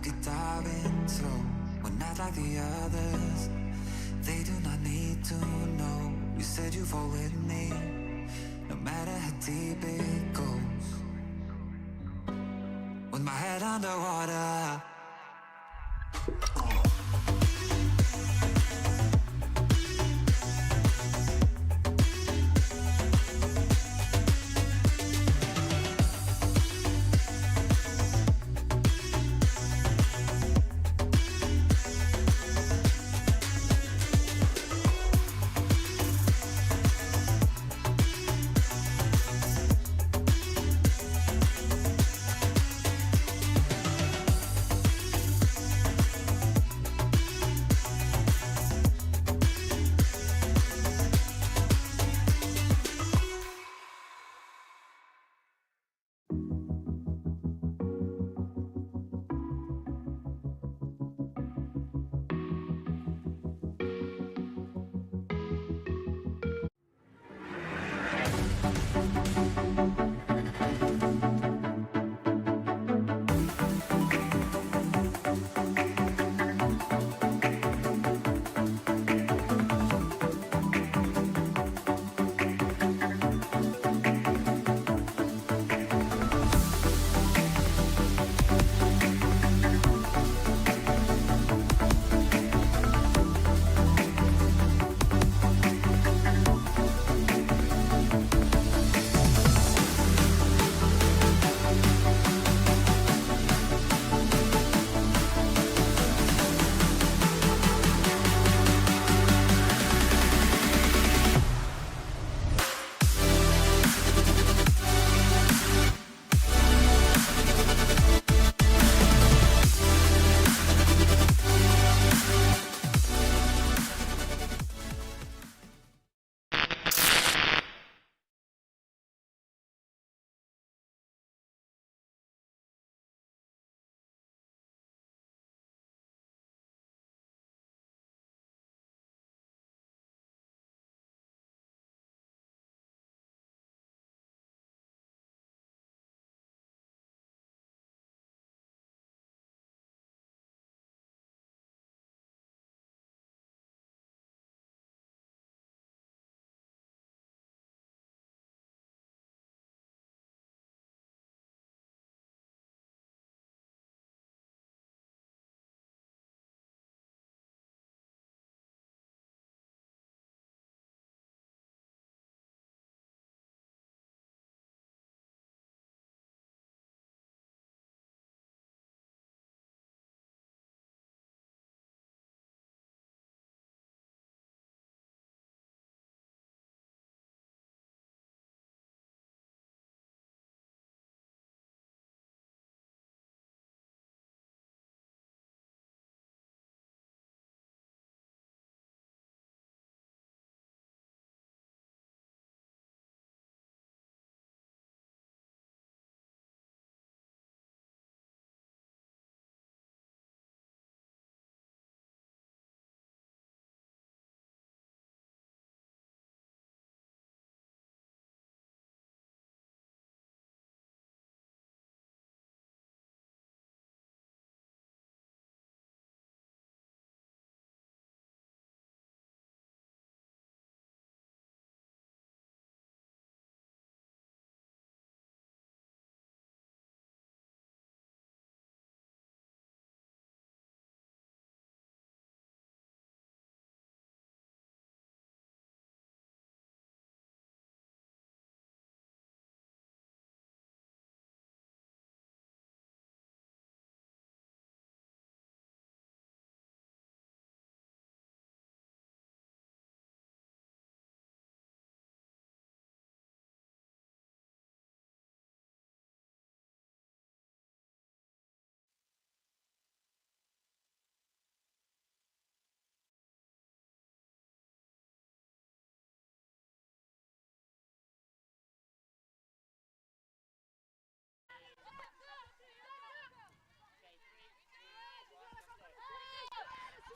could dive in slow. We're not like the others. They do not need to know. You said you fall with me, no matter how deep it goes. With my head underwater.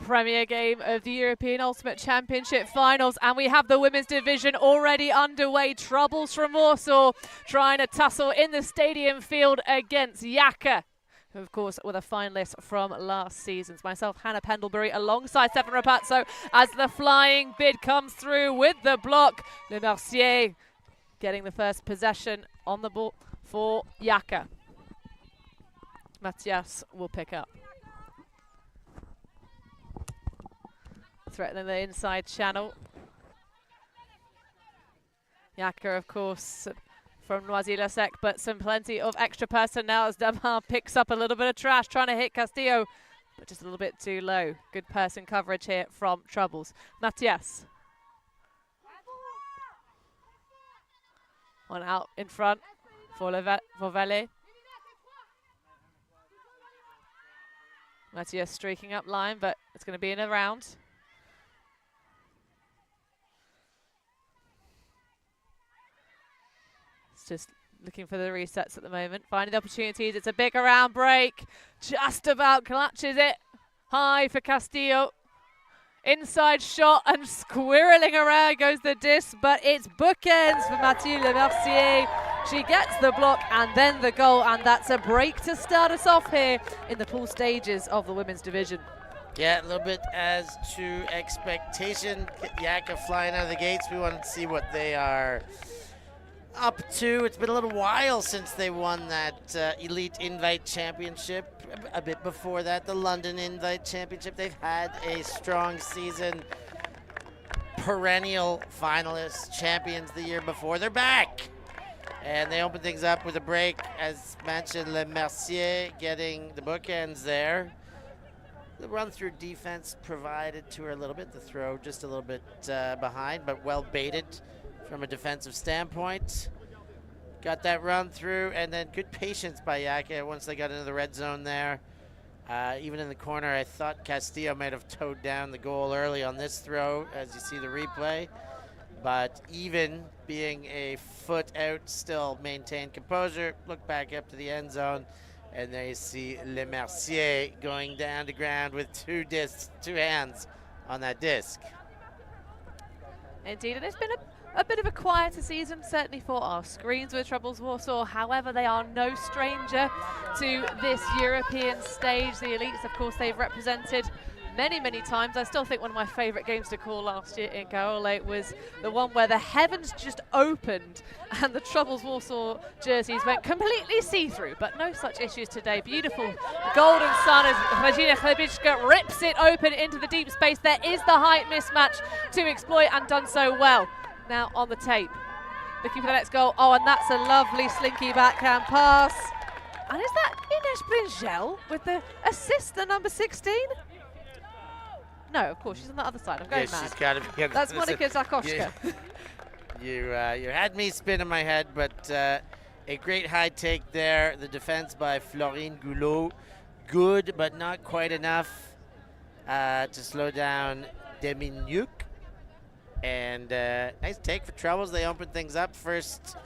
Premier game of the European Ultimate Championship finals, and we have the women's division already underway. Troubles from Warsaw trying to tussle in the stadium field against YAKA, who of course were the finalists from last season's. Myself, Hannah Pendlebury, alongside Stefan Rapazzo, as the flying bid comes through with the block. Le Mercier getting the first possession on the ball for YAKA. Matthias will pick up. Threatening the inside channel. YAKA, of course, from Noisy-le-Sec, but plenty of extra personnel as Damar picks up a little bit of trash, trying to hit Castillo, but just a little bit too low. Good person coverage here from Troubles. Matthias. One out in front for Valet. Matthias streaking up line, but it's going to be in a round. It's just looking for the resets at the moment, finding the opportunities. It's a big around break, just about clutches it. High for Castillo. Inside shot and squirreling around goes the disc, but it's bookends for Mathilde Mercier. She gets the block and then the goal, and that's a break to start us off here in the pool stages of the women's division. Yeah, a little bit as to expectation. YAKA flying out of the gates. We wanted to see what they are up to. It's been a little while since they won that Elite Invite Championship. A bit before that, the London Invite Championship. They've had a strong season. Perennial finalists, champions the year before. They're back. And they open things up with a break, as mentioned, Le Mercier getting the bookends there. The run-through defense provided to her a little bit. The throw just a little bit behind, but well baited from a defensive standpoint. Got that run through, and then good patience by YAKA once they got into the red zone there. Even in the corner, I thought Castillo might have towed down the goal early on this throw, as you see the replay. But even being a foot out, still maintained composure, look back up to the end zone, and there you see Le Mercier going down to ground with two hands on that disc. Indeed, and it's been a bit of a quieter season, certainly for our screens with Troubles Warsaw. However, they are no stranger to this European stage. The elites, of course, they've represented many times. I still think one of my favourite games to call last year in Karole was the one where the heavens just opened and the Troubles Warsaw jerseys went completely see-through, but no such issues today. Beautiful golden sun as Regina Chlebicka rips it open into the deep space. There is the height mismatch to exploit, and done so well. Now on the tape, looking for the next goal. Oh, and that's a lovely slinky backhand pass. And is that Ines Bringel with the assist, the number 16? No, of course, she's on the other side. I'm going mad. She's got to be. That's Monika Zakowska. You had me spinning my head, but a great high take there. The defense by Florine Goulot. Good, but not quite enough to slow down Deminiuk. And nice take for Troubles. They opened things up. First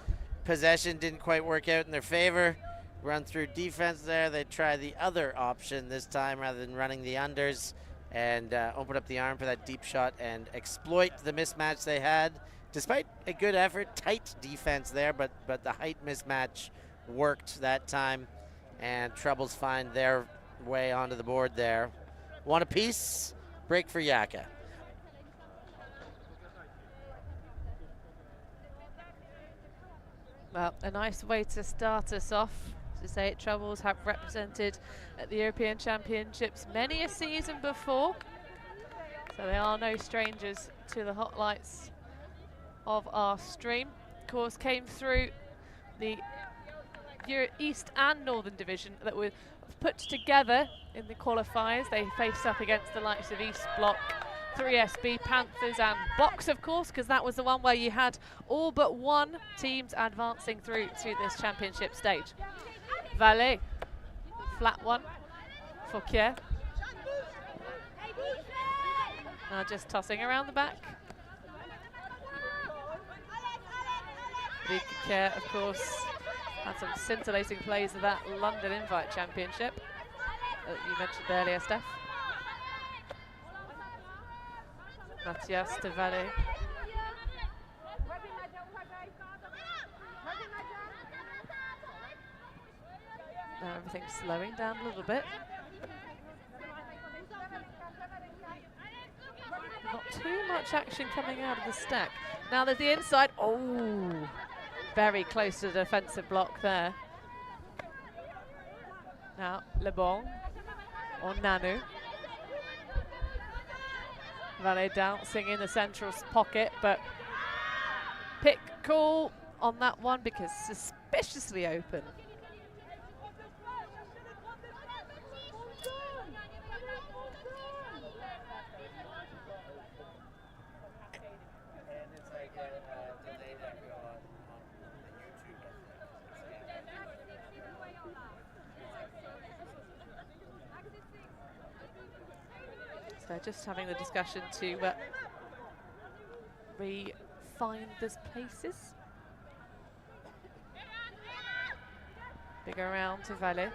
possession didn't quite work out in their favor. Run through defense there. They try the other option this time rather than running the unders, and open up the arm for that deep shot and exploit the mismatch they had. Despite a good effort, tight defense there, but the height mismatch worked that time, and Troubles find their way onto the board there. One apiece, break for YAKA. Well, a nice way to start us off. To say it, Troubles have represented at the European Championships many a season before, so they are no strangers to the hot lights of our stream. Of course, came through the East and Northern Division that were put together in the qualifiers. They faced up against the likes of East Block, 3SB, Panthers and Box, of course, because that was the one where you had all but one teams advancing through to this championship stage. Valet, flat one for Kier. Now just tossing around the back. Kier, of course, had some scintillating plays of that London Invite Championship that you mentioned earlier, Steph. Matthias to Valet. Now everything's slowing down a little bit. Not too much action coming out of the stack. Now there's the inside. Oh, very close to the defensive block there. Now Le Bon on Nanu. Valet dancing in the central pocket, but pick call on that one because suspiciously open. So just having the discussion to refine those places. Big around to Valet.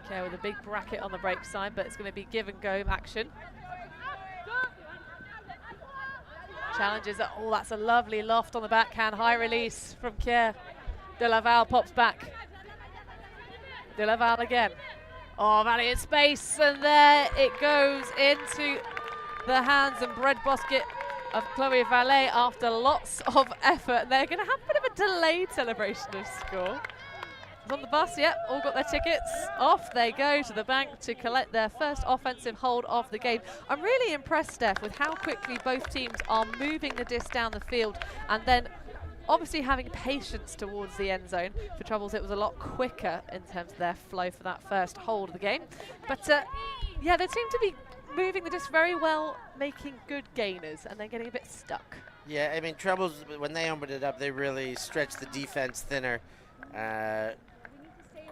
Okay, with a big bracket on the break side, but it's going to be give and go action. Challenges, oh, that's a lovely loft on the backhand. High release from Kier. De Laval pops back. De Laval again. Oh, Valet in space, and there it goes into the hands and bread basket of Chloe Valet after lots of effort. They're going to have a bit of a delayed celebration of score. On the bus, yep, all got their tickets. Off they go to the bank to collect their first offensive hold of the game. I'm really impressed, Steph, with how quickly both teams are moving the disc down the field and then obviously having patience towards the end zone. For Troubles, it was a lot quicker in terms of their flow for that first hold of the game. But yeah, they seem to be moving the disc very well, making good gainers, and then getting a bit stuck. Yeah, I mean, Troubles, when they opened it up, they really stretched the defense thinner.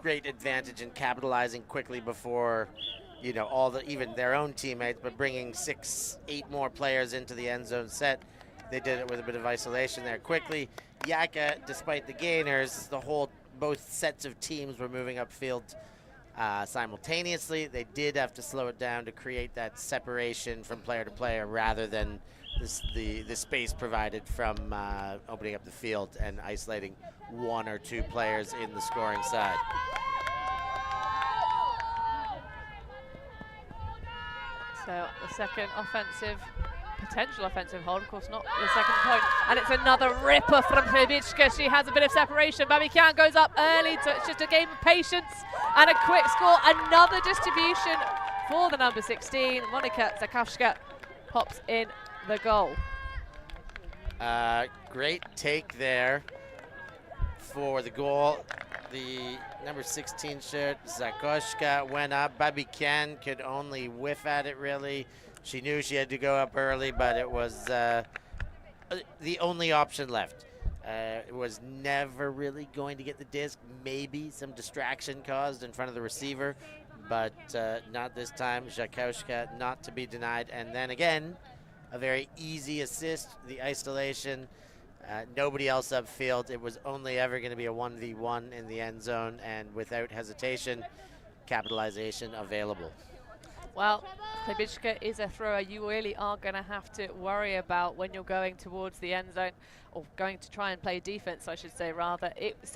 Great advantage in capitalizing quickly before, you know, even their own teammates, but bringing 6, 8 more players into the end zone set. They did it with a bit of isolation there quickly. YAKA, despite the gainers, both sets of teams were moving upfield simultaneously. They did have to slow it down to create that separation from player to player rather than the space provided from opening up the field and isolating 1 or 2 players in the scoring side. So the second potential offensive hold, of course not the second point, and it's another ripper from Hrybiczka. She has a bit of separation. Babikian goes up early, so it's just a game of patience and a quick score. Another distribution for the number 16. Monika Zakowska pops in the goal. Great take there for the goal. The number 16 shirt, Zakowska, went up. Babikian could only whiff at it, really. She knew she had to go up early, but it was the only option left. It was never really going to get the disc. Maybe some distraction caused in front of the receiver, but not this time. Zakowska not to be denied. And then again, a very easy assist, the isolation. Nobody else upfield. It was only ever going to be a 1v1 in the end zone, and without hesitation, capitalization available. Well, Hrybiczka is a thrower you really are going to have to worry about when you're going towards the end zone, or going to try and play defense, I should say, rather. It's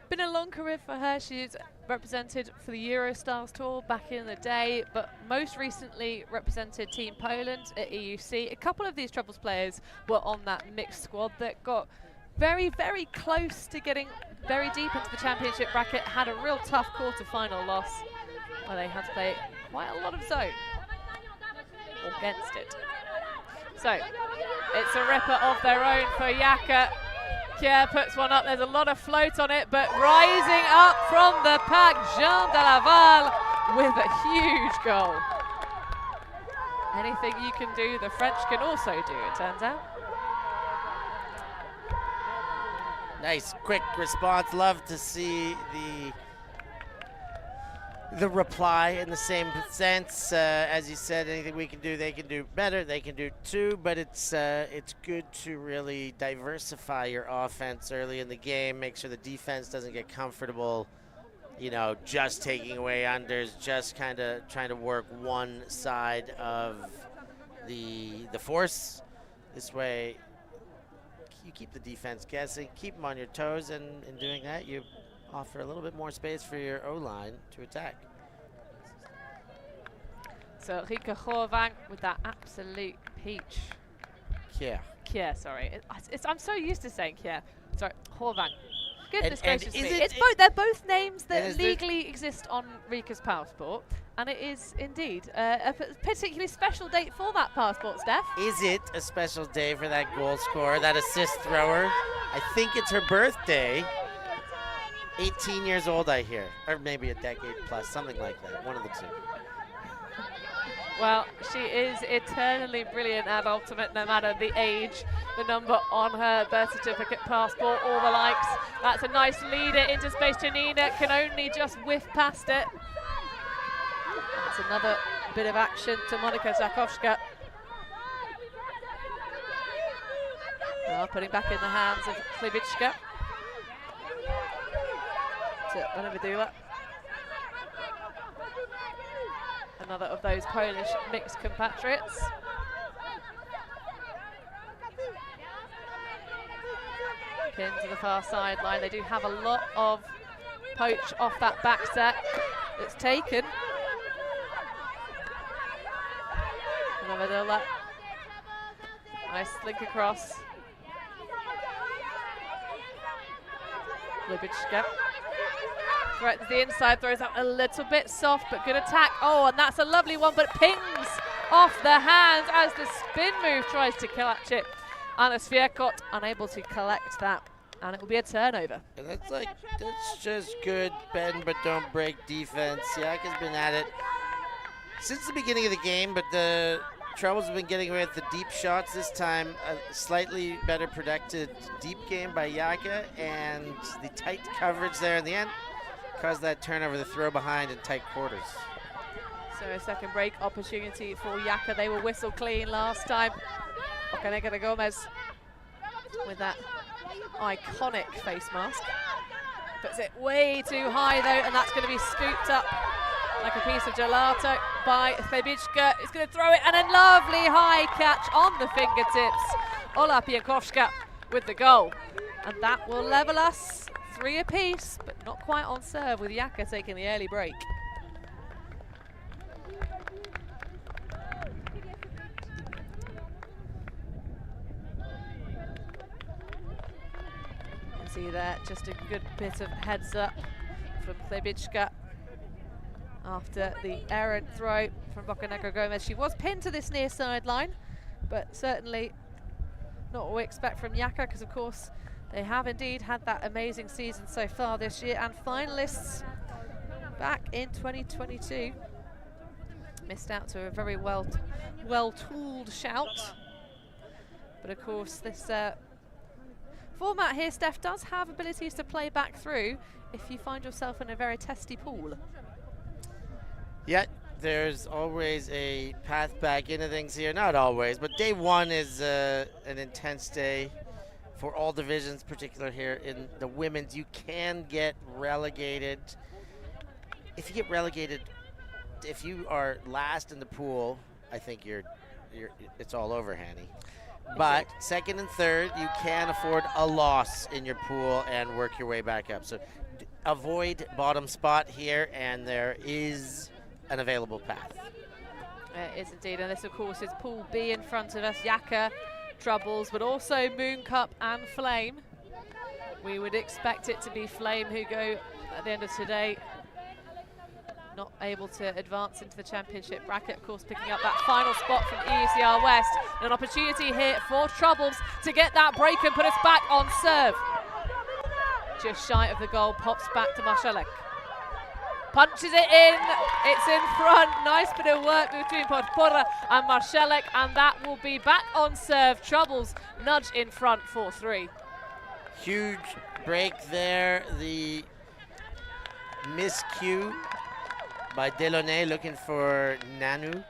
been a long career for her. She's represented for the Eurostars Tour back in the day, but most recently represented Team Poland at EUC. A couple of these Troubles players were on that mixed squad that got very, very close to getting very deep into the championship bracket, had a real tough quarter-final loss where they had to play quite a lot of zone against it. So it's a ripper of their own for YAKA. Kier puts one up. There's a lot of float on it, but rising up from the pack, Jean de Laval with a huge goal. Anything you can do, the French can also do, it turns out. Nice, quick response. Love to see the reply in the same sense. As you said, anything we can do, they can do better. They can do too, but it's good to really diversify your offense early in the game. Make sure the defense doesn't get comfortable, you know, just taking away unders, just kind of trying to work one side of the force. This way, you keep the defense guessing, keep them on your toes, and in doing that, you offer a little bit more space for your O-line to attack. So Rika Horvang with that absolute peach. Kier, sorry. I'm so used to saying Kier. Sorry, Horvang. Goodness gracious me. They're both names that legally exist on Rika's passport, and it is indeed a particularly special date for that passport, Steph. Is it a special day for that goal scorer, that assist thrower? I think it's her birthday. 18 years old, I hear. Or maybe a decade plus, something like that. One of the two. Well, she is eternally brilliant at ultimate, no matter the age, the number on her birth certificate, passport, all the likes. That's a nice leader into space. Janina can only just whiff past it. That's another bit of action to Monika Zakowska. Now putting back in the hands of Klibicka. To Benevedula. Another of those Polish mixed compatriots. Pin to the far sideline. They do have a lot of poach off that back set. It's taken. Benevedula. Nice link across. Klibicka. Threatens the inside, throws out a little bit soft, but good attack. Oh, and that's a lovely one, but pings off the hands as the spin move tries to catch it. Anna Svierkot unable to collect that, and it will be a turnover. And that's just good bend but don't break defense. YAKA's been at it since the beginning of the game, but the troubles have been getting away with the deep shots this time. A slightly better protected deep game by YAKA, and the tight coverage there in the end caused that turnover, the throw behind in tight quarters. So a second break opportunity for YAKA. They were whistle clean last time. Bocanegra Gomez with that iconic face mask. Puts it way too high though, and that's going to be scooped up like a piece of gelato by Klibicka. He's going to throw it, and a lovely high catch on the fingertips. Ola Piakowska with the goal. And that will level us 3 apiece, but not quite on serve, with YAKA taking the early break. You can see there just a good bit of heads up from Klibicka after the errant throw from Bocanegra Gomez. She was pinned to this near sideline, but certainly not what we expect from YAKA, because of course they have indeed had that amazing season so far this year, and finalists back in 2022. Missed out to a very well-tooled shout. But of course this format here, Steph, does have abilities to play back through if you find yourself in a very testy pool. Yeah, there's always a path back into things here. Not always, but day one is an intense day for all divisions, particularly here in the women's. You can get relegated. If you get relegated, if you are last in the pool, I think it's all over, Hanny. But second and third, you can afford a loss in your pool and work your way back up. So avoid bottom spot here, and there is an available path. It is indeed, and this of course is Pool B in front of us. YAKA, Troubles, but also Moon Cup and Flame. We would expect it to be Flame who go at the end of today not able to advance into the championship bracket. Of course, picking up that final spot from EUCR West. And an opportunity here for Troubles to get that break and put us back on serve. Just shy of the goal, pops back to Marszalek. Punches it in, it's in front. Nice bit of work between Podpora and Marszalek, and that will be back on serve. Troubles nudge in front 4-3. Huge break there. The miscue by Delaunay looking for Nanu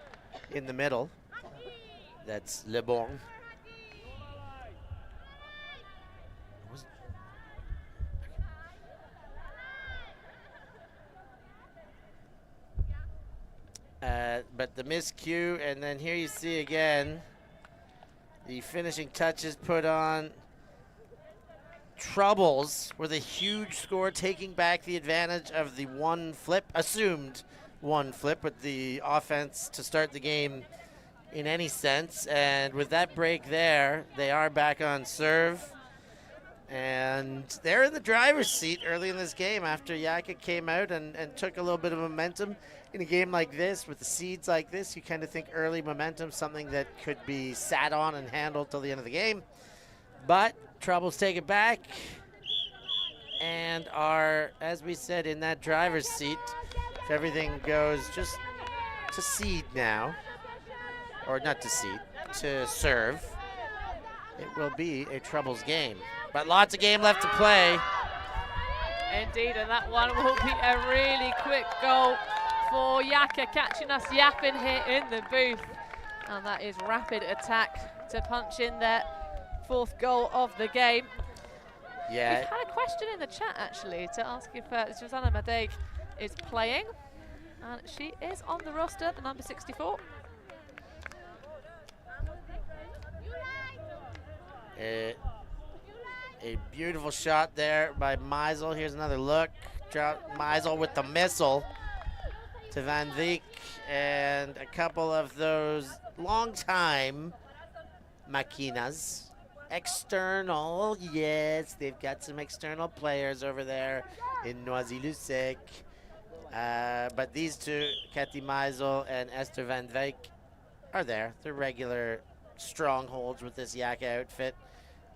in the middle. That's Le Bon. But the miscue, and then here you see again the finishing touches put on Troubles with a huge score, taking back the advantage of the assumed one flip with the offense to start the game in any sense. And with that break there, they are back on serve. And they're in the driver's seat early in this game after YAKA came out and took a little bit of momentum. In a game like this, with the seeds like this, you kind of think early momentum, something that could be sat on and handled till the end of the game. But Troubles take it back and are, as we said, in that driver's seat. If everything goes just to seed now, or not to seed, to serve, it will be a Troubles game. But lots of game left to play. Indeed, and that one will be a really quick goal for YAKA, catching us yapping here in the booth. And that is rapid attack to punch in their 4th goal of the game. Yeah. We've had a question in the chat actually to ask if Susanna Madeg is playing. And she is on the roster, the number 64. A beautiful shot there by Meisel. Here's another look. Meisel with the missile to Van Wyk, and a couple of those long-time maquinas. External, yes, they've got some external players over there in Noisy-le-Sec. But these two, Kathy Meisel and Esther Van Wyk, are there. They're regular strongholds with this YAKA outfit.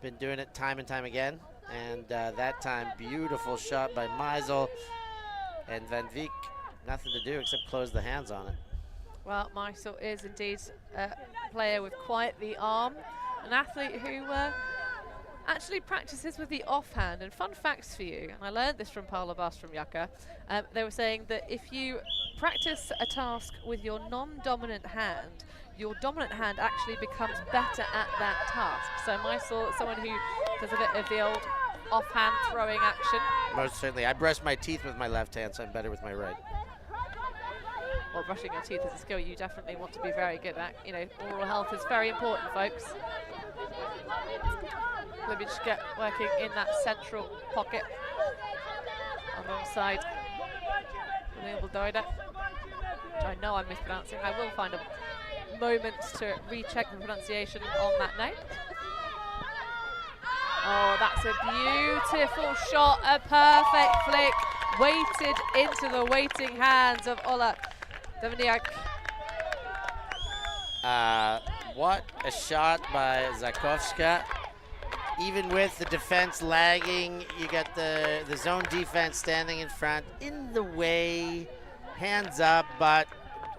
Been doing it time and time again. And that time, beautiful shot by Meisel, and Van Wyk, nothing to do except close the hands on it. Well, Meisel is indeed a player with quite the arm, an athlete who actually practices with the offhand. And fun facts for you, and I learned this from Paula Bass from YAKA. They were saying that if you practice a task with your non-dominant hand, your dominant hand actually becomes better at that task. So Meisel is someone who does a bit of the old offhand throwing action. Most certainly. I brush my teeth with my left hand, so I'm better with my right. Well, brushing your teeth is a skill you definitely want to be very good at. You know, oral health is very important, folks. Libicka working in that central pocket alongside Leopold, which I know I'm mispronouncing. I will find a moment to recheck the pronunciation on that note. Oh, that's a beautiful shot, a perfect flick, weighted into the waiting hands of Ola Dovniak. What a shot by Zakowska. Even with the defense lagging, you got the zone defense standing in front, in the way, hands up, but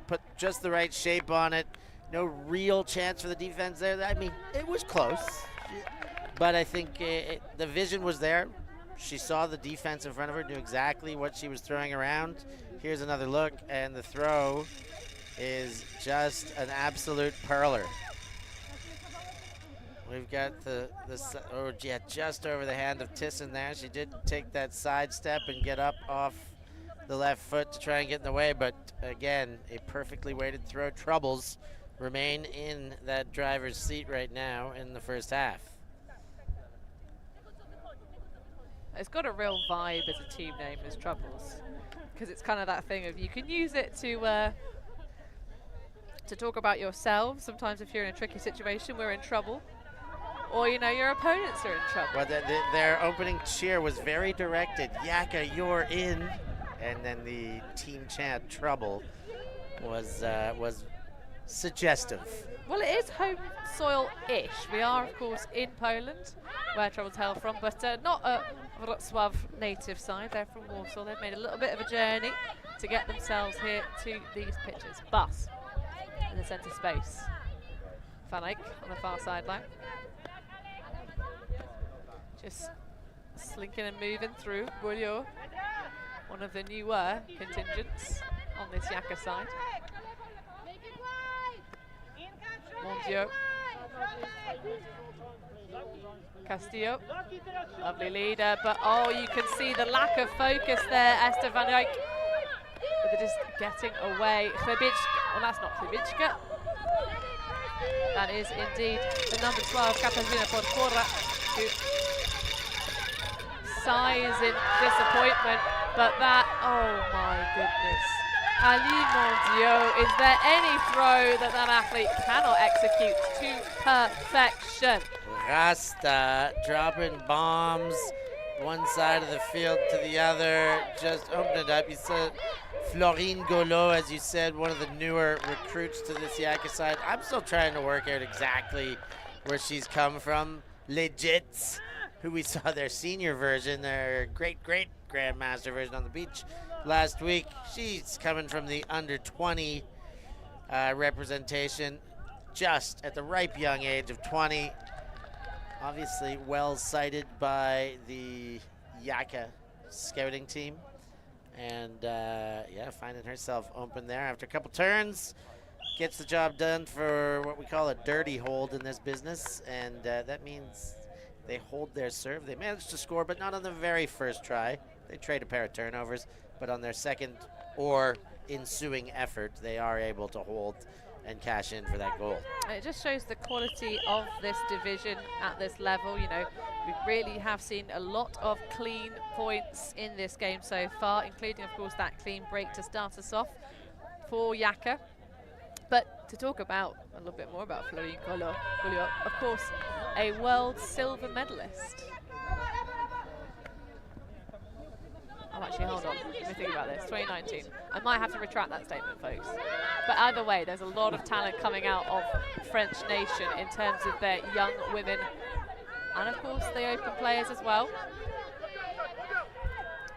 put just the right shape on it. No real chance for the defense there. I mean, it was close, but I think the vision was there. She saw the defense in front of her, knew exactly what she was throwing around. Here's another look, and the throw is just an absolute perler. We've got just over the hand of Thyssen there. She did take that side step and get up off the left foot to try and get in the way, but again, a perfectly weighted throw. Troubles remain in that driver's seat right now in the first half. It's got a real vibe as a team name, as Troubles, because it's kind of that thing of you can use it to talk about yourselves. Sometimes if you're in a tricky situation, we're in trouble. Or, you know, your opponents are in trouble. Well, their opening cheer was very directed. YAKA, you're in. And then the team chant, Trouble, was suggestive. Well, it is home soil-ish. We are, of course, in Poland, where Troubles hail from, but not a Wrocław native side. They're from Warsaw. They've made a little bit of a journey to get themselves here to these pitches. Bus in the centre space. Van Eyck on the far sideline. Just slinking and moving through Bouillot, one of the newer contingents on this YAKA side. Mondiaux. Castillo, lovely leader, but oh, you can see the lack of focus there. Esther Van Eyck, but they're just getting away. Hlebicka, well, that's not Hlebicka. That is indeed the number 12, Katarzyna Podpora, who sighs in disappointment, but that, oh my goodness. Ali mon Dieu, is there any throw that athlete cannot execute to perfection? Rasta dropping bombs one side of the field to the other, just open it up. You said Florine Golo, as you said, one of the newer recruits to this YAKA side. I'm still trying to work out exactly where she's come from. Legits, who we saw their senior version, their great grandmaster version on the beach last week. She's coming from the under 20 representation, just at the ripe young age of 20. Obviously well cited by the YAKA scouting team. And yeah, finding herself open there after a couple turns. Gets the job done for what we call a dirty hold in this business. And that means they hold their serve. They managed to score, but not on the very first try. They trade a pair of turnovers, but on their second or ensuing effort, they are able to hold and cash in for that goal. It just shows the quality of this division at this level. You know, we really have seen a lot of clean points in this game so far, including, of course, that clean break to start us off for YAKA. But to talk about a little bit more about Florine Golo, of course, a world silver medalist. Oh, actually, hold on. Let me think about this. 2019. I might have to retract that statement, folks. But either way, there's a lot of talent coming out of French nation in terms of their young women. And, of course, the open players as well.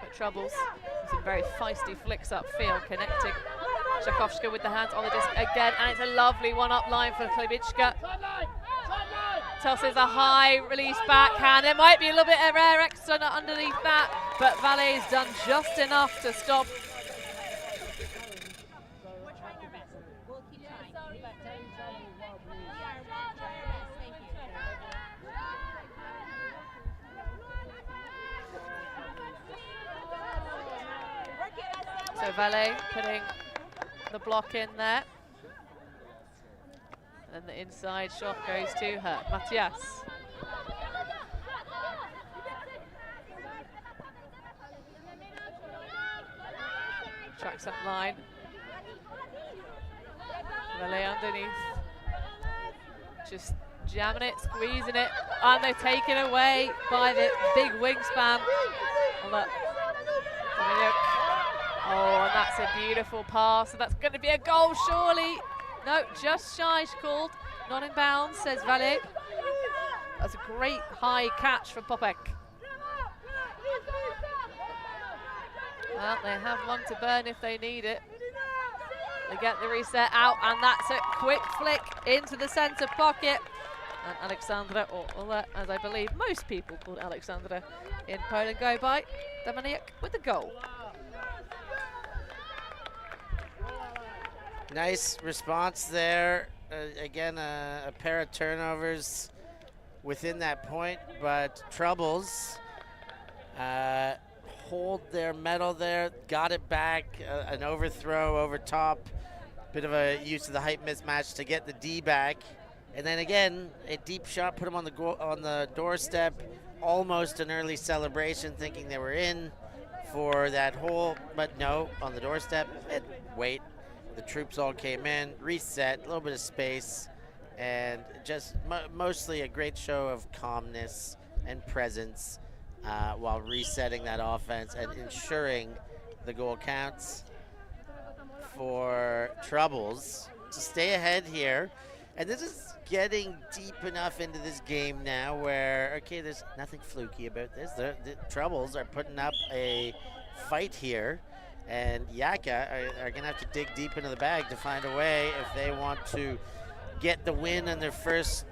But Troubles, some very feisty flicks upfield, connecting Szakowska with the hands on the disc again. And it's a lovely one-up line for Klibicka. Tosses a high release backhand. It might be a little bit of air extra underneath that, but Valet's done just enough to stop. So Valet putting the block in there. And the inside shot goes to her. Matthias. Tracks up line. Valet underneath. Just jamming it, squeezing it. And they're taken away by the big wingspan. Oh, and that's a beautiful pass. So that's going to be a goal, surely. No, just shy, she's called. Not in bounds, says Valet. That's a great high catch from Popek. Well, they have one to burn if they need it. They get the reset out, and that's a quick flick into the centre pocket. And Alexandra, or as I believe most people called Alexandra in Poland, go by Dominic with the goal. Nice response there. Again, a pair of turnovers within that point, but Troubles hold their medal there, got it back, an overthrow over top, bit of a use of the height mismatch to get the D back, and then again, a deep shot put them on the doorstep, almost an early celebration thinking they were in for that hole, but no, on the doorstep, wait. The troops all came in, reset, a little bit of space, and just mostly a great show of calmness and presence while resetting that offense and ensuring the goal counts for Troubles to stay ahead here. And this is getting deep enough into this game now where, okay, there's nothing fluky about this. The Troubles are putting up a fight here. And YAKA are going to have to dig deep into the bag to find a way if they want to get the win on their first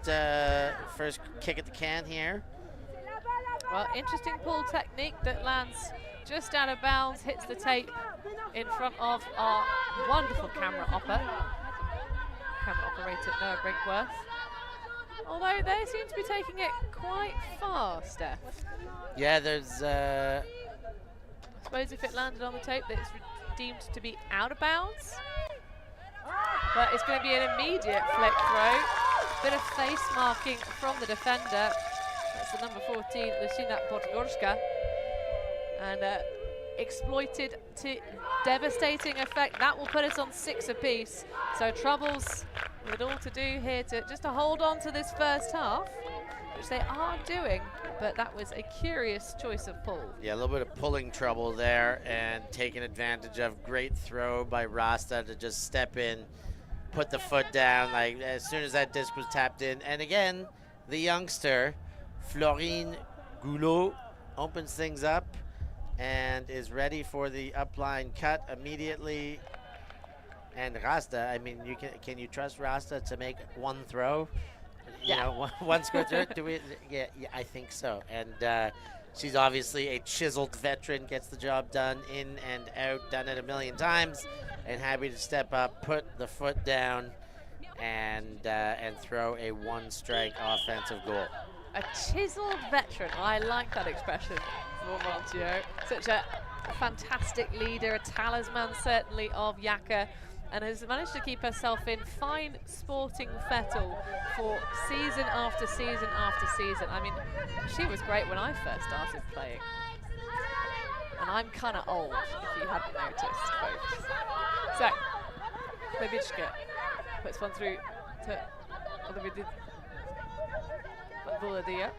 kick at the can here. Well, interesting pull technique that lands just out of bounds, hits the tape in front of our wonderful camera operator Noah Brinkworth. Although they seem to be taking it quite far, Steph. Yeah, there's... I suppose if it landed on the tape, that it's deemed to be out of bounds. But it's going to be an immediate flick throw. Bit of face marking from the defender. That's the number 14, Lucina Podgorska. and exploited to devastating effect. That will put us on 6 apiece. So Troubles with all to do here to hold on to this first half, which they are doing, but that was a curious choice of pull. Yeah, a little bit of pulling trouble there and taking advantage of. Great throw by Rasta to just step in, put the foot down like as soon as that disc was tapped in. And again, the youngster, Florine Goulot, opens things up and is ready for the upline cut immediately. And Rasta, I mean, can you trust Rasta to make one throw? You know, one score through it? Yeah, I think so. And she's obviously a chiseled veteran, gets the job done in and out, done it a million times, and happy to step up, put the foot down, and throw a one-strike offensive goal. A chiseled veteran. I like that expression for Montio. Such a fantastic leader, a talisman certainly of YAKA, and has managed to keep herself in fine sporting fettle for season after season after season. I mean, she was great when I first started playing. And I'm kind of old, if you hadn't noticed, folks. So, Levichka puts one through to Voladia.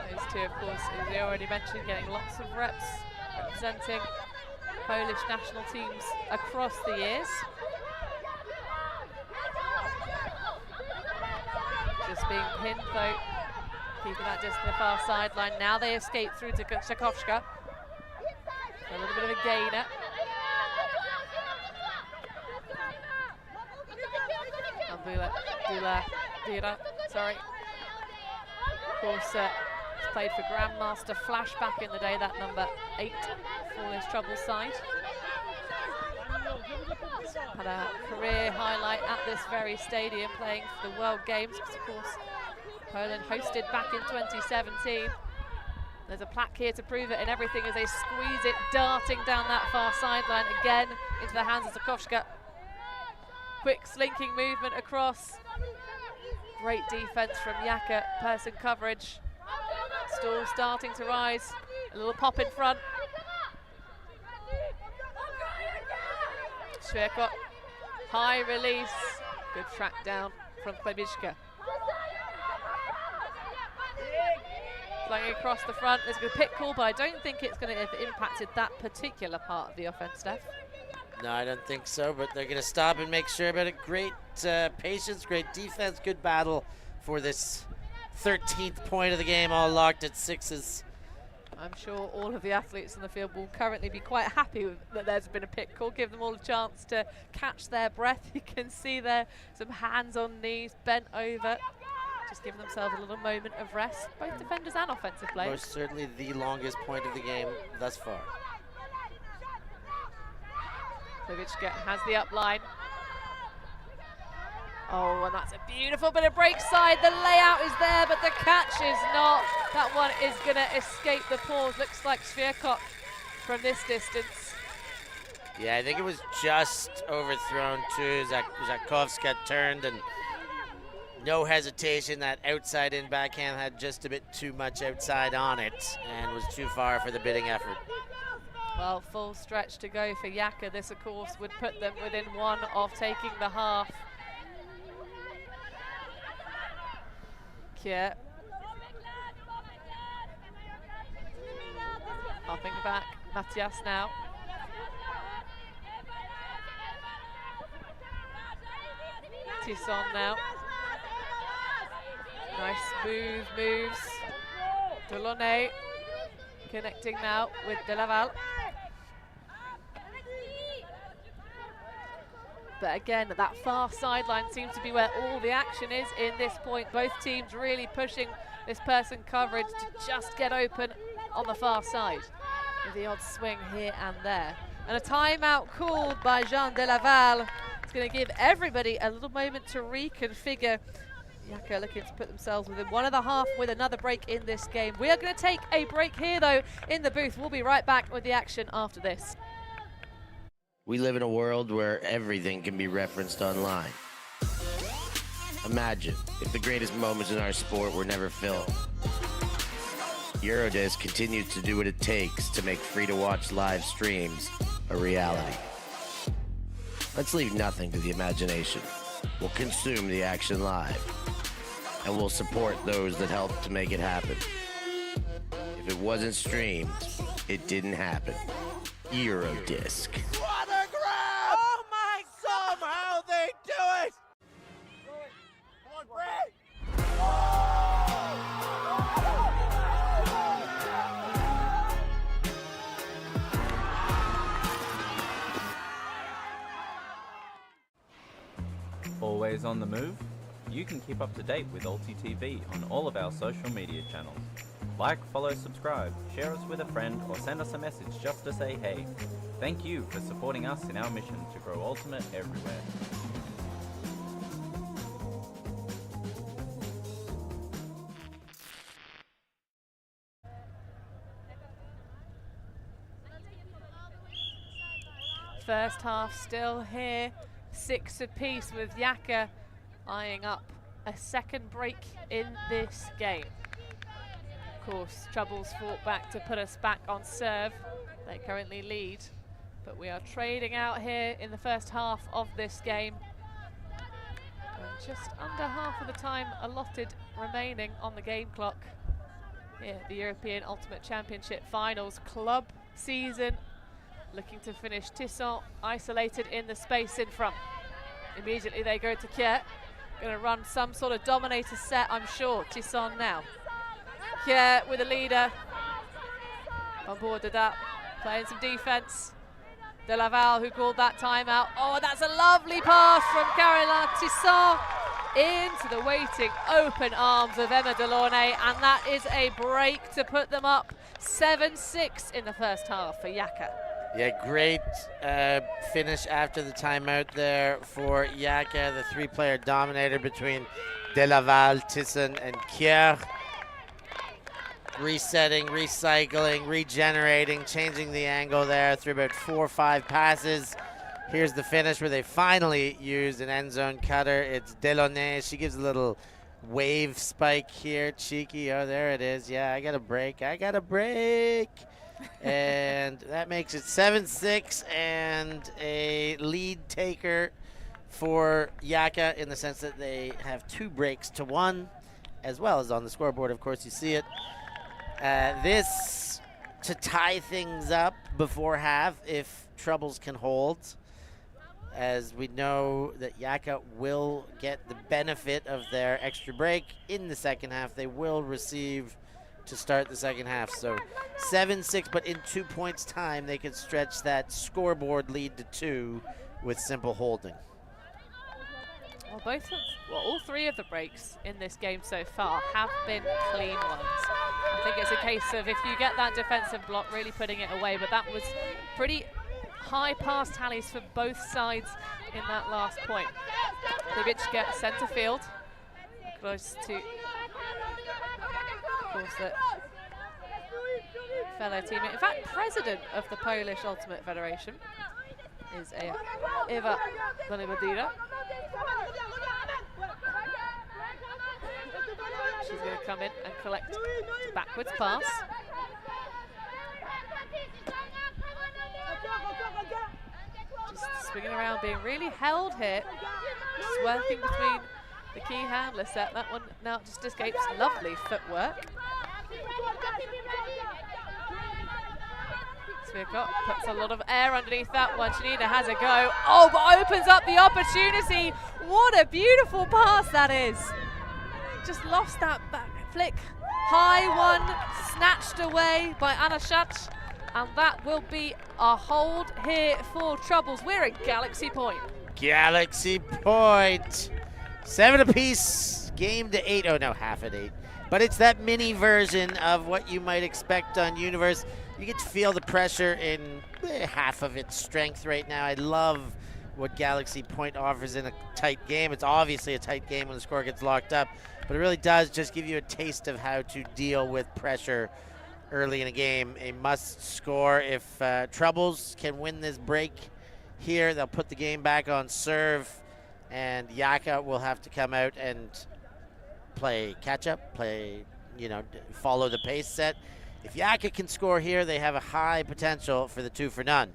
Those two, of course, as we already mentioned, getting lots of reps representing Polish national teams across the years. Just being pinned though, keeping that just to the far sideline. Now they escape through to Czakowska. A little bit of a gainer. Dula, sorry. Of course, played for Grandmaster Flash back in the day, that number 8 for this Trouble side. Had a career highlight at this very stadium, playing for the World Games, because of course Poland hosted back in 2017. There's a plaque here to prove it, and everything as they squeeze it, darting down that far sideline again into the hands of Zakowska. Quick slinking movement across. Great defense from YAKA, person coverage. Stall starting to rise, a little pop in front. Świerkot, high release, good track down from Klebiszka. Flying across the front, there's a good pick call, but I don't think it's going to have impacted that particular part of the offense, Steph. No, I don't think so, but they're going to stop and make sure about it. Great patience, great defense, good battle for this 13th point of the game, all locked at 6s. I'm sure all of the athletes in the field will currently be quite happy that there's been a pick call. Give them all a chance to catch their breath. You can see there some hands on knees, bent over, just giving themselves a little moment of rest, both defenders and offensive players. Most certainly the longest point of the game thus far. Levichka has the up line. Oh, and that's a beautiful bit of break side. The layout is there, but the catch is not. That one is going to escape the paws. Looks like Świerkot from this distance. Yeah, I think it was just overthrown too. Zakowska turned and no hesitation. That outside in backhand had just a bit too much outside on it and was too far for the bidding effort. Well, full stretch to go for YAKA. This, of course, would put them within one of taking the half. Kier. Hopping back, Matthias now. Tisson now. Nice smooth moves. Delaunay connecting now with De Laval. But again, that far sideline seems to be where all the action is in this point. Both teams really pushing this person coverage to just get open on the far side, with the odd swing here and there. And a timeout called by Jean De Laval. It's going to give everybody a little moment to reconfigure. YAKA looking to put themselves within 1.5 with another break in this game. We are going to take a break here, though, in the booth. We'll be right back with the action after this. We live in a world where everything can be referenced online. Imagine if the greatest moments in our sport were never filmed. Eurodisc continues to do what it takes to make free-to-watch live streams a reality. Let's leave nothing to the imagination. We'll consume the action live, and we'll support those that help to make it happen. If it wasn't streamed, it didn't happen. Eurodisc. What a grab! Oh my! Somehow they do it! Come on, Brad! Always on the move? You can keep up to date with ULTI.TV on all of our social media channels. Like, follow, subscribe, share us with a friend, or send us a message just to say hey. Thank you for supporting us in our mission to grow Ultimate everywhere. First half still here, 6 apiece with YAKA eyeing up a second break in this game. Of course, Troubles fought back to put us back on serve. They currently lead, but we are trading out here in the first half of this game. And just under half of the time allotted remaining on the game clock. Here, the European Ultimate Championship Finals club season. Looking to finish Tisson isolated in the space in front. Immediately they go to Kier. Going to run some sort of dominator set, I'm sure. Tisson now. Kier with a leader. On board with that. Playing some defense. De Laval who called that timeout. Oh, that's a lovely pass from Caroline Tisson into the waiting open arms of Emma Delaunay, and that is a break to put them up 7-6 in the first half for YAKA. Yeah, great finish after the timeout there for YAKA, the three-player dominator between De Laval, Tisson, and Kier. Resetting, recycling, regenerating, changing the angle there through about 4 or 5 passes. Here's the finish where they finally used an end zone cutter. It's Delaunay. She gives a little wave spike here. Cheeky. Oh, there it is. Yeah, I got a break. I got a break. And that makes it 7-6 and a lead taker for YAKA in the sense that they have 2 breaks to 1, as well as on the scoreboard, of course, you see it. This to tie things up before half if Troubles can hold, as we know that YAKA will get the benefit of their extra break in the second half. They will receive to start the second half. So 7-6, but in 2 points time, they can stretch that scoreboard lead to 2 with simple holding. Well, all 3 of the breaks in this game so far have been clean ones. I think it's a case of if you get that defensive block, really putting it away, but that was pretty high pass tallies for both sides in that last point. Libic gets centre field, close to, of course, the fellow teammate. In fact, president of the Polish Ultimate Federation is Ewa Bonibadira. She's going to come in and collect a backwards pass. Just swinging around, being really held here. Just working between the key handler set. That one now just escapes. Lovely footwork. Svirkov puts a lot of air underneath that one. Janina has a go. Oh, but opens up the opportunity. What a beautiful pass that is. Just lost that back flick. High one, snatched away by Anna Schach, and that will be a hold here for Troubles. We're at Galaxy Point. Galaxy Point. 7 apiece, game to 8. Oh no, half at 8. But it's that mini version of what you might expect on Universe. You get to feel the pressure in half of its strength right now. I love what Galaxy Point offers in a tight game. It's obviously a tight game when the score gets locked up, but it really does just give you a taste of how to deal with pressure early in a game. A must score. If Troubles can win this break here, they'll put the game back on serve, and YAKA will have to come out and play catch up, play follow the pace set. If YAKA can score here, they have a high potential for the 2 for none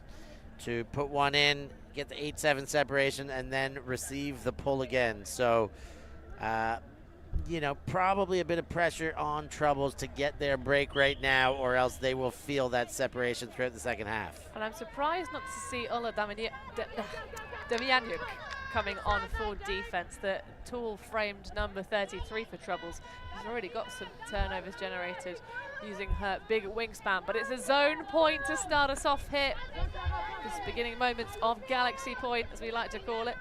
to put one in, get the 8-7 separation, and then receive the pull again. So, probably a bit of pressure on Troubles to get their break right now, or else they will feel that separation throughout the second half. And I'm surprised not to see Ola Damianuk coming on for defense, the tall framed number 33 for Troubles. He's already got some turnovers generated using her big wingspan, but it's a zone point to start us off here. This beginning moments of Galaxy Point, as we like to call it.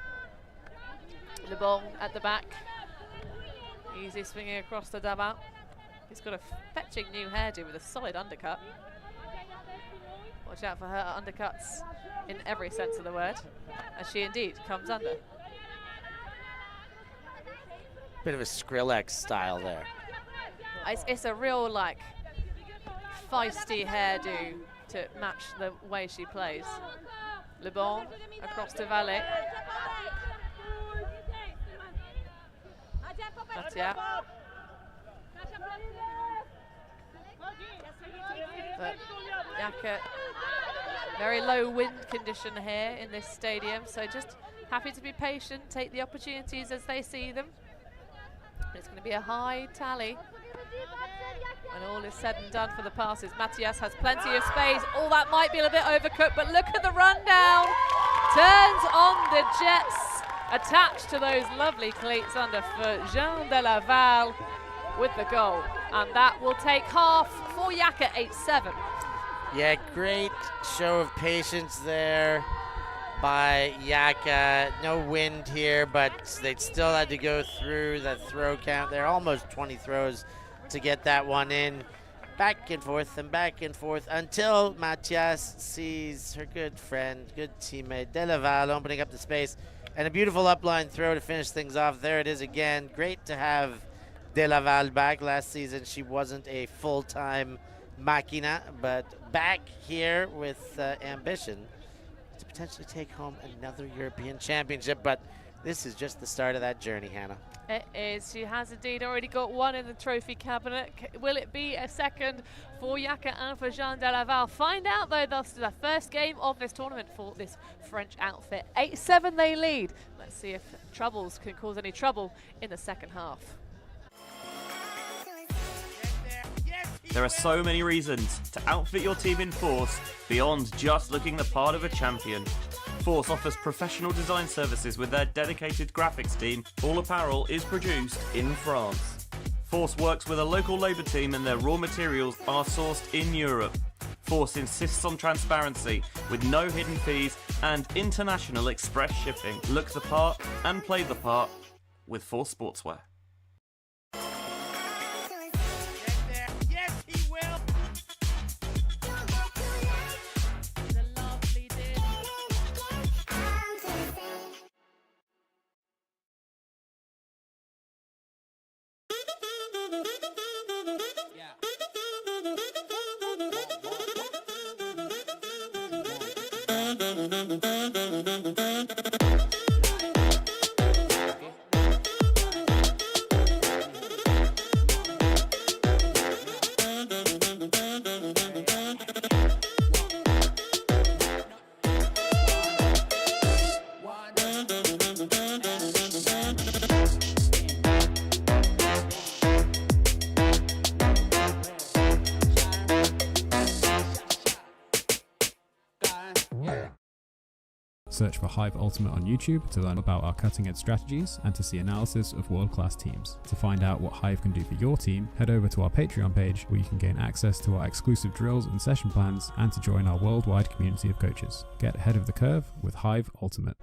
Le Bon at the back. Easy swinging across the Davao. He's got a fetching new hairdo with a solid undercut. Watch out for her undercuts in every sense of the word, as she indeed comes under. Bit of a Skrillex style there. It's a real, like, feisty hairdo to match the way she plays. Le Bon across to Valet. Matia. But YAKA, very low wind condition here in this stadium, so just happy to be patient, take the opportunities as they see them. It's going to be a high tally when all is said and done for the passes. Matthias has plenty of space. Oh, that might be a little bit overcooked, but look at the rundown. Turns on the jets, attached to those lovely cleats under for Jean de Laval with the goal. And that will take half for YAKA, 8-7. Yeah, great show of patience there by YAKA. No wind here, but they still had to go through the throw count there. Almost 20 throws to get that one in. Back and forth until Matthias sees her good friend, good teammate, De Laval opening up the space. And a beautiful upline throw to finish things off. There it is again. Great to have De Laval back. Last season she wasn't a full-time machina, but back here with ambition to potentially take home another European championship. But this is just the start of that journey, Hannah. It is. She has indeed already got one in the trophy cabinet. Will it be a second for YAKA and for Jean de Laval? Find out, though. That's the first game of this tournament for this French outfit. 8-7 they lead. Let's see if Troubles can cause any trouble in the second half. There are so many reasons to outfit your team in Force beyond just looking the part of a champion. Force offers professional design services with their dedicated graphics team. All apparel is produced in France. Force works with a local labour team and their raw materials are sourced in Europe. Force insists on transparency with no hidden fees and international express shipping. Look the part and play the part with Force Sportswear. Search for Hive Ultimate on YouTube to learn about our cutting-edge strategies and to see analysis of world-class teams. To find out what Hive can do for your team, head over to our Patreon page where you can gain access to our exclusive drills and session plans and to join our worldwide community of coaches. Get ahead of the curve with Hive Ultimate.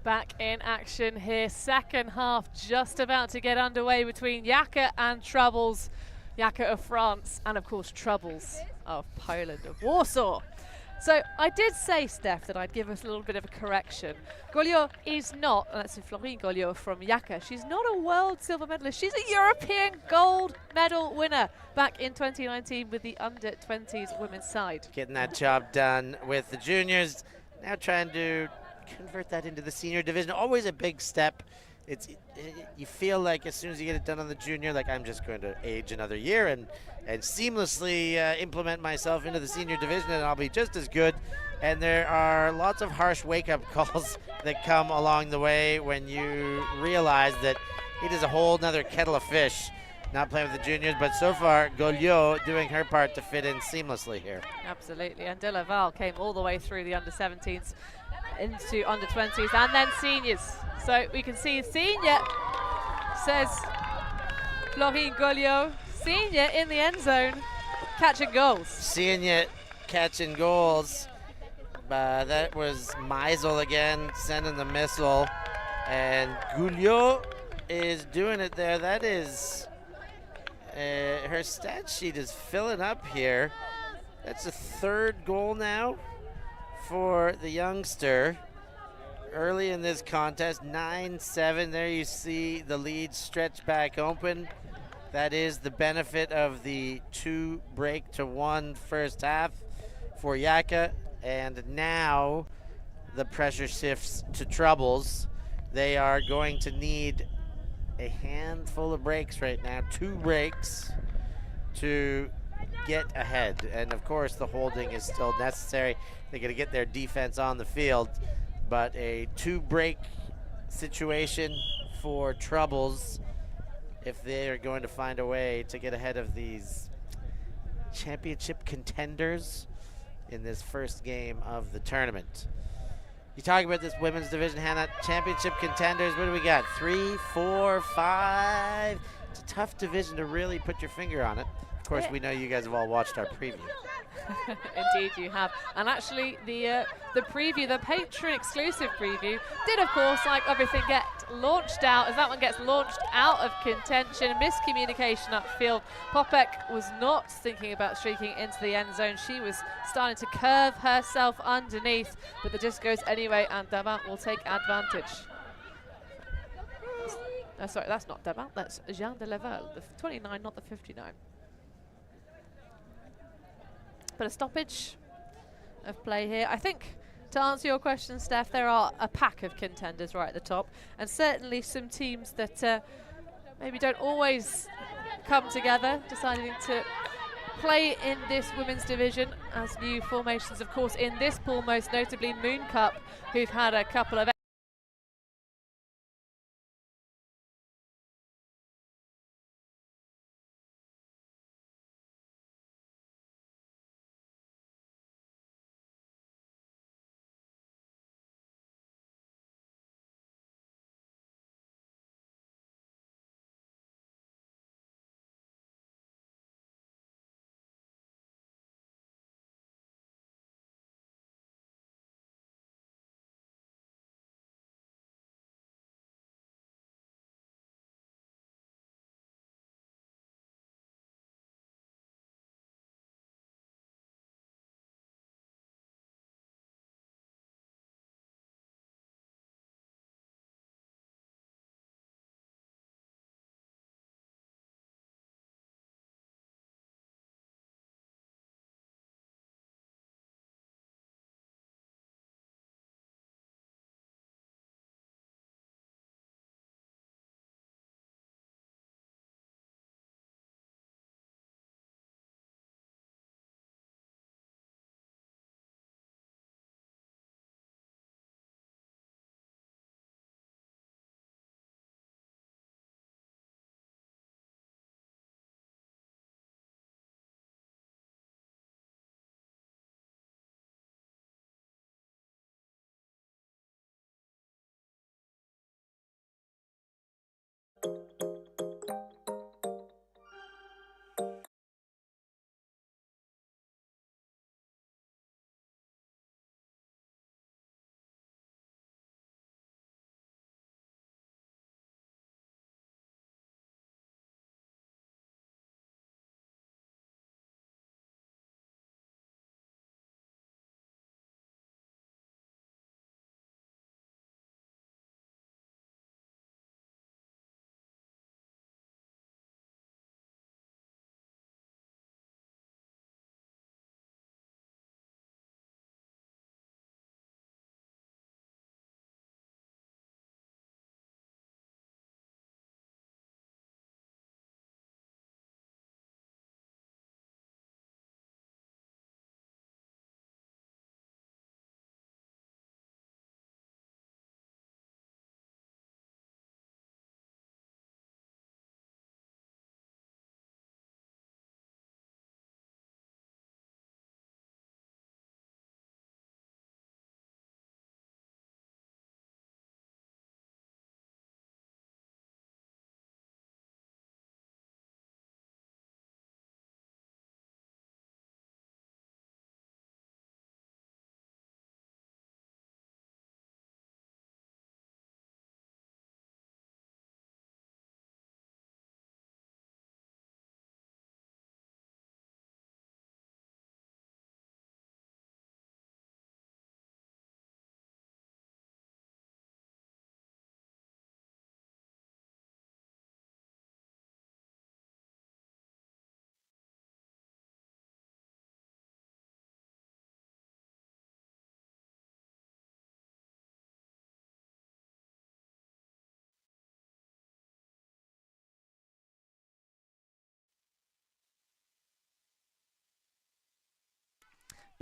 Back in action here, second half just about to get underway between YAKA and Troubles. YAKA of France and of course Troubles of Poland, of Warsaw. So I did say, Steph, that I'd give us a little bit of a correction. Goliot is not, and that's Florine Goliot from YAKA, she's not a world silver medalist. She's a European gold medal winner back in 2019 with the under-20s women's side. Getting that job done with the juniors. Now trying to convert that into the senior division. Always a big step you feel like as soon as you get it done on the junior, like I'm just going to age another year and seamlessly implement myself into the senior division, and I'll be just as good. And there are lots of harsh wake-up calls that come along the way when you realize that it is a whole nother kettle of fish not playing with the juniors. But so far, Goliot doing her part to fit in seamlessly here. Absolutely, and De Laval came all the way through the under-17s into under-20s and then seniors. So we can see senior, says Florine Goliot, senior in the end zone, catching goals. Senior catching goals. That was Meisel again, sending the missile. And Gouliot is doing it there. That is, her stat sheet is filling up here. That's the third goal now for the youngster. Early in this contest, 9-7. There you see the lead stretch back open. That is the benefit of the 2-1 first half for YAKA. And now the pressure shifts to Troubles. They are going to need a handful of breaks right now, 2 breaks to get ahead. And of course the holding is still necessary. They're going to get their defense on the field, but a 2-break situation for Troubles if they are going to find a way to get ahead of these championship contenders in this first game of the tournament. You talk about this women's division, Hannah, championship contenders. What do we got? 3, 4, 5. It's a tough division to really put your finger on it. Of course, we know you guys have all watched our preview. Indeed you have. And actually the preview, the patron exclusive preview, did of course, like everything, get launched out. As that one gets launched out of contention, miscommunication upfield. Popek was not thinking about streaking into the end zone. She was starting to curve herself underneath, but the disc goes anyway, and Davant will take advantage. Sorry, that's not Davant, that's Jean de Laval, the 29, not the 59. But a stoppage of play here. I think, to answer your question, Steph, there are a pack of contenders right at the top, and certainly some teams that maybe don't always come together, deciding to play in this women's division as new formations, of course, in this pool, most notably Moon Cup, who've had a couple of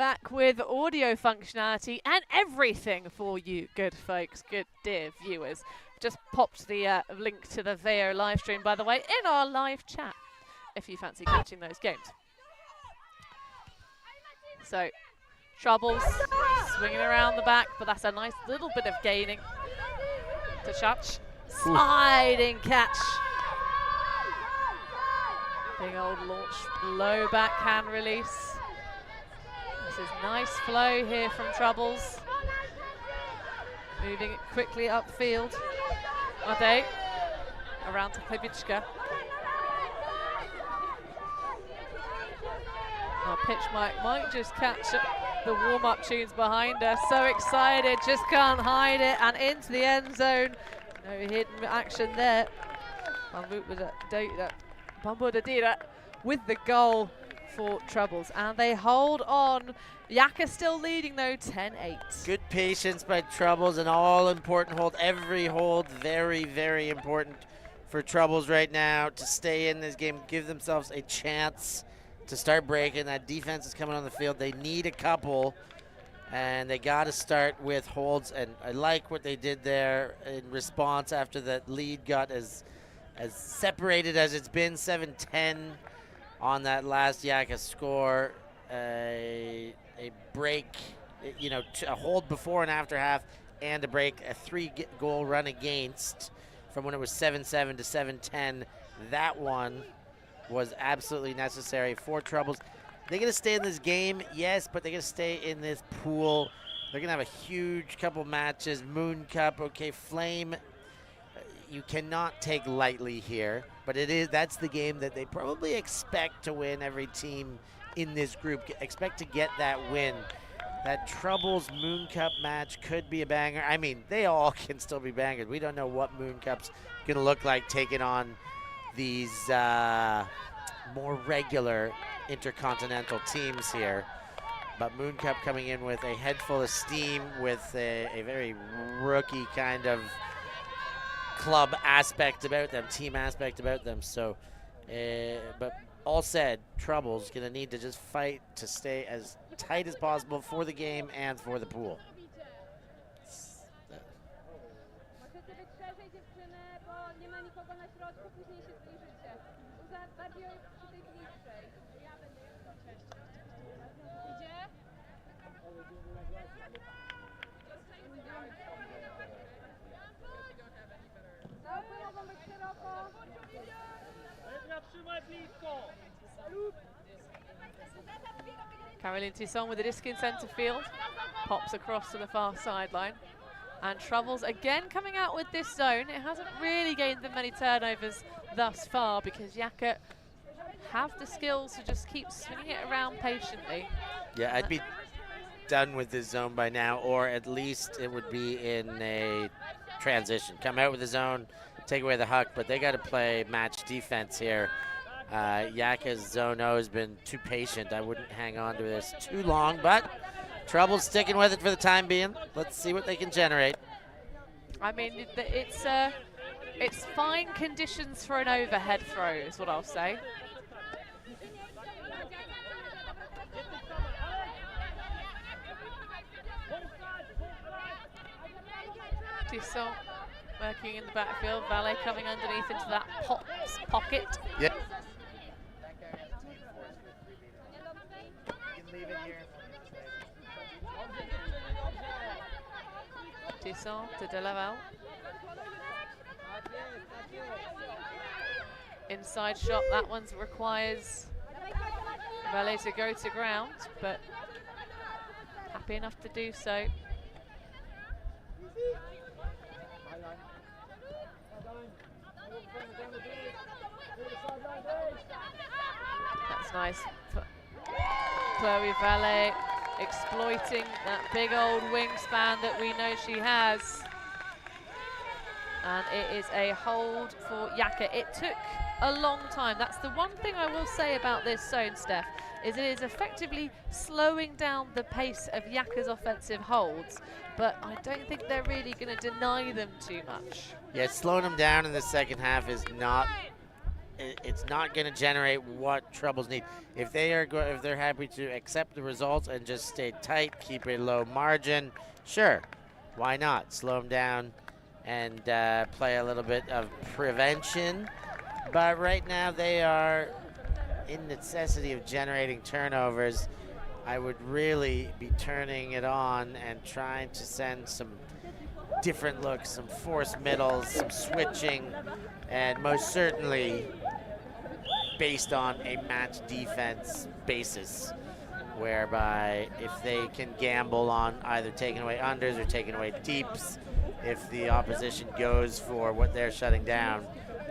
Back with audio functionality and everything for you, good folks, good dear viewers. Just popped the link to the VO live stream, by the way, in our live chat, if you fancy catching those games. So, Troubles swinging around the back, but that's a nice little bit of gaining to Chach. Sliding catch. Big old launch, low backhand release. This is nice flow here from Troubles. Moving it quickly upfield. Ade around to Klibichka. Now pitch might just catch the warm-up tunes behind her. So excited, just can't hide it, and into the end zone. No hidden action there. Bambudadira with the goal for Troubles, and they hold on. YAKA still leading though, 10-8. Good patience by Troubles, an all-important hold. Every hold very, very important for Troubles right now to stay in this game, give themselves a chance to start breaking. That defense is coming on the field. They need a couple, and they got to start with holds, and I like what they did there in response after that lead got as separated as it's been, 7-10 on that last YAKA score. A break, you know, a hold before and after half, and a break, a 3-goal run against from when it was 7-7 to 7-10. That one was absolutely necessary for Troubles. They're going to stay in this game, yes, but they're going to stay in this pool. They're going to have a huge couple matches. Moon Cup, okay, Flame, you cannot take lightly here, but that's the game that they probably expect to win. Every team in this group expect to get that win. That Troubles Moon Cup match could be a banger. I mean, they all can still be bangers. We don't know what Moon Cup's going to look like taking on these more regular intercontinental teams here. But Moon Cup coming in with a head full of steam, with a very rookie kind of club aspect about them, team aspect about them. So, but all said, Troubles going to need to just fight to stay as tight as possible for the game and for the pool. Caroline Toussaint with the disc in centre field, pops across to the far sideline, and Troubles again coming out with this zone. It hasn't really gained them many turnovers thus far because YAKA have the skills to just keep swinging it around patiently. Yeah, I'd be done with this zone by now, or at least it would be in a transition. Come out with the zone, take away the huck, but they got to play match defense here. YAKA's zone O has been too patient. I wouldn't hang on to this too long, but Trouble's sticking with it for the time being. Let's see what they can generate. I mean, it's fine conditions for an overhead throw is what I'll say. Toussaint working in the backfield. Valet coming underneath into that pocket. Yep. Toussaint to Delaval. Inside shot, that one requires Valet to go to ground, but happy enough to do so. That's nice. Chloe Valet exploiting that big old wingspan that we know she has. And it is a hold for YAKA. It took a long time. That's the one thing I will say about this zone, Steph, is it is effectively slowing down the pace of YAKA's offensive holds, but I don't think they're really going to deny them too much. Yeah, slowing them down in the second half is not it's not going to generate what Troubles need. If they're happy to accept the results and just stay tight, keep a low margin, sure, why not? Slow them down and play a little bit of prevention. But right now they are in necessity of generating turnovers. I would really be turning it on and trying to send some different looks, some forced middles, some switching, and most certainly based on a match defense basis, whereby if they can gamble on either taking away unders or taking away deeps, if the opposition goes for what they're shutting down,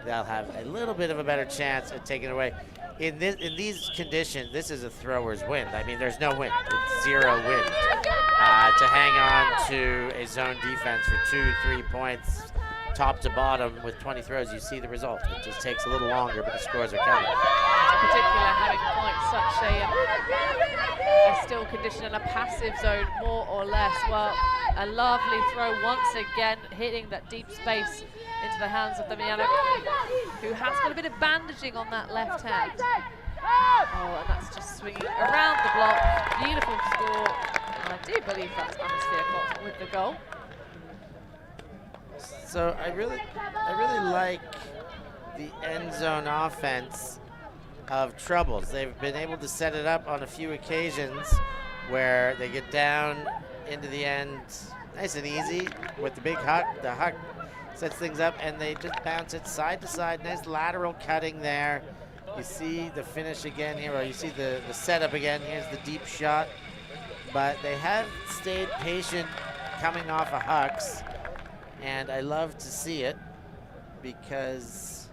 they'll have a little bit of a better chance at taking away. In these conditions, this is a thrower's wind. I mean, there's no wind. It's zero wind. To hang on to a zone defense for 2-3 points, top to bottom with 20 throws, you see the result. It just takes a little longer, but the scores are coming. In particular, having quite such a still condition and a passive zone, more or less. Well, a lovely throw once again, hitting that deep space into the hands of Damiano, who has got a bit of bandaging on that left hand. Oh, and that's just swinging around the block. Beautiful score. I do believe that's Atmosphere Clock with the goal. So I really like the end zone offense of Troubles. They've been able to set it up on a few occasions where they get down into the end nice and easy with the big huck. The huck sets things up and they just bounce it side to side. Nice lateral cutting there. You see the finish again here, or you see the setup again. Here's the deep shot. But they have stayed patient coming off of hucks, and I love to see it because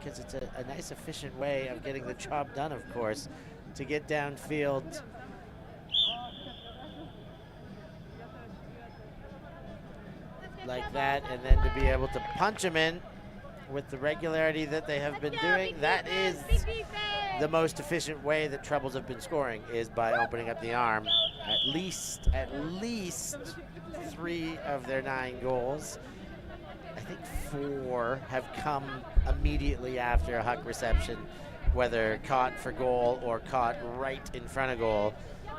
it's a nice efficient way of getting the job done, of course, to get downfield. Like that, and then to be able to punch them in with the regularity that they have been doing. That is the most efficient way that Troubles have been scoring, is by opening up the arm. At least 3 of their 9 goals, I think 4 have come immediately after a huck reception, whether caught for goal or caught right in front of goal.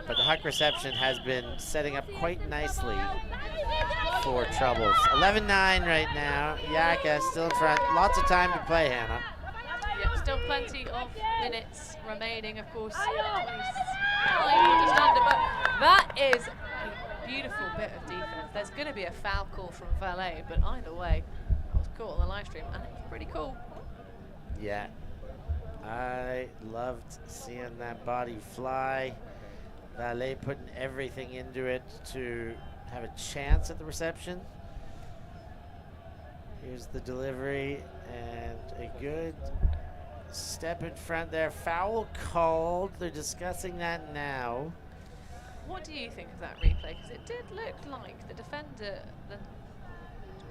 But the huck reception has been setting up quite nicely for Troubles. 11-9 right now. YAKA still in front. Lots of time to play, Hannah. Yep, still plenty of minutes remaining, of course. 25 just under, but that is a beautiful bit of defense. There's going to be a foul call from Valet, but either way, I was caught on the live stream, and it was pretty cool. Yeah, I loved seeing that body fly. Valet putting everything into it to have a chance at the reception. Here's the delivery and a good step in front there. Foul called. They're discussing that now. What do you think of that replay? Because it did look like the defender,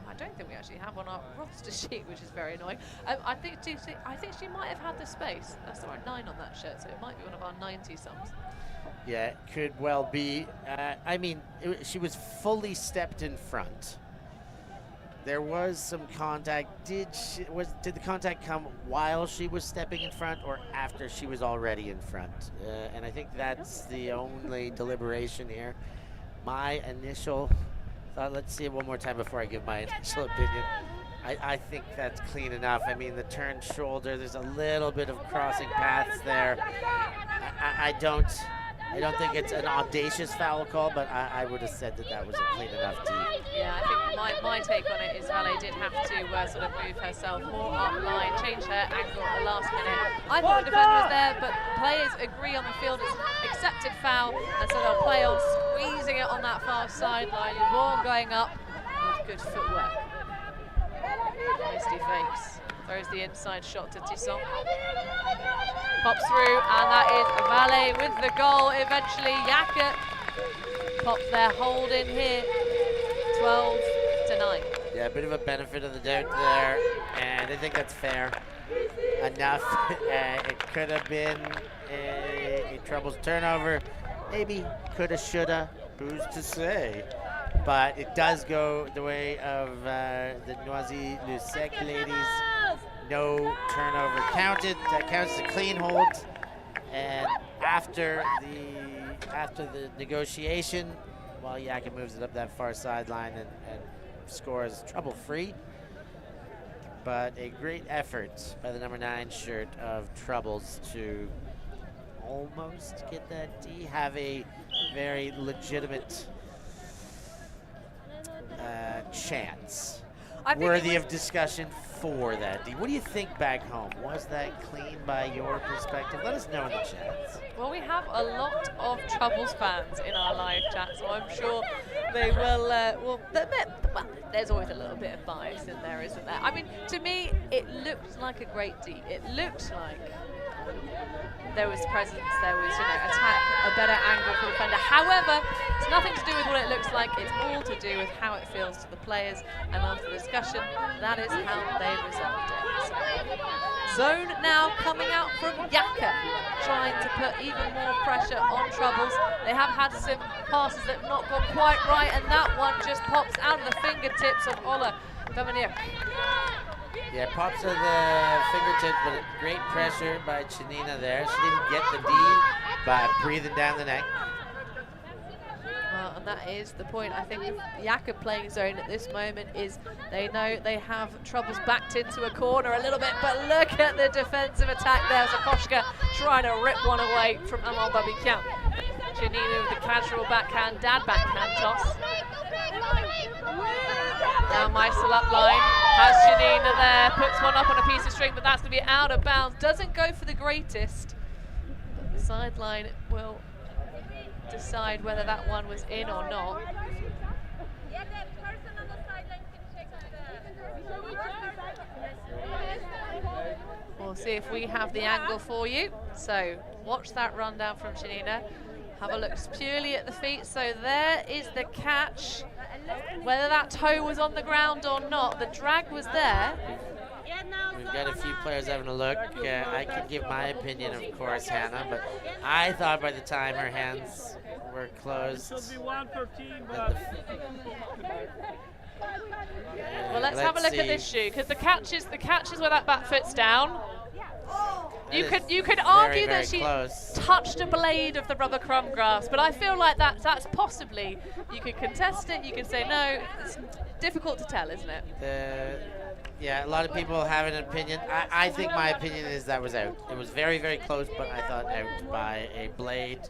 I don't think we actually have on our roster sheet, which is very annoying. I think she might have had the space. That's the right 9 on that shirt, so it might be one of our 90-sums. Yeah, it could well be. I mean, she was fully stepped in front. There was some contact. Did the contact come while she was stepping in front or after she was already in front? And I think that's the only deliberation here. My initial thought, let's see it one more time before I give my initial opinion. I think that's clean enough. I mean, the turned shoulder, there's a little bit of crossing paths there. I don't think it's an audacious foul call, but I would have said that was a clean enough deep. Yeah, I think my take on it is Valet did have to sort of move herself more up line, change her angle at the last minute. I thought the defender was there, but players agree on the field it's an accepted foul, and so they'll play on squeezing it on that far sideline. Ball going up with good footwork. Misty fakes. Throws the inside shot to Tisson. Pops through, and that is Valet with the goal. Eventually, YAKA pops their hold in here. 12-9. Yeah, a bit of a benefit of the doubt there, and I think that's fair enough. It could have been a Troubles turnover. Maybe coulda, shoulda, who's to say? But it does go the way of the Noisy-le-Sec ladies. No turnover counted. That counts as a clean hold. And after the negotiation, while YAKA moves it up that far sideline and scores trouble-free. But a great effort by the number 9 shirt of Troubles to almost get that D, have a very legitimate chance worthy of discussion for that D. What do you think back home? Was that clean by your perspective? Let us know in the chats. Well, we have a lot of Troubles fans in our live chat, so I'm sure they will. Well, there's always a little bit of bias in there, isn't there? I mean, to me, it looked like a great D. It looked like there was presence, there was, attack, a better angle for the defender. However, it's nothing to do with what it looks like, it's all to do with how it feels to the players, and after the discussion, that is how they resolved it. Zone now coming out from YAKA, trying to put even more pressure on Troubles. They have had some passes that have not gone quite right, and that one just pops out of the fingertips of Ola Dominic. Yeah, pops of the fingertips, but great pressure by Chanina there. She didn't get the D by breathing down the neck. Well, and that is the point, I think, of YAKA playing zone at this moment, is they know they have Troubles backed into a corner a little bit, but look at the defensive attack there. Zakoshka trying to rip one away from Amal Babikian. Chanina with the casual backhand, dad backhand toss. Now Meisel up line, has Chanina there, puts one up on a piece of string, but that's going to be out of bounds. Doesn't go for the greatest, but the sideline will decide whether that one was in or not. We'll see if we have the angle for you. So watch that rundown from Chanina. Have a look purely at the feet. So there is the catch. Whether that toe was on the ground or not, the drag was there. We've got a few players having a look. I can give my opinion, of course, Hannah, but I thought by the time her hands were closed. Well, let's have a look at this shoe, because the catch is where that back foot's down. You could argue that she touched a blade of the rubber crumb grass, but I feel like that's possibly, you could contest it, you could say no. It's difficult to tell, isn't it? Yeah, a lot of people have an opinion. I think my opinion is that was out. It was very, very close, but I thought out by a blade.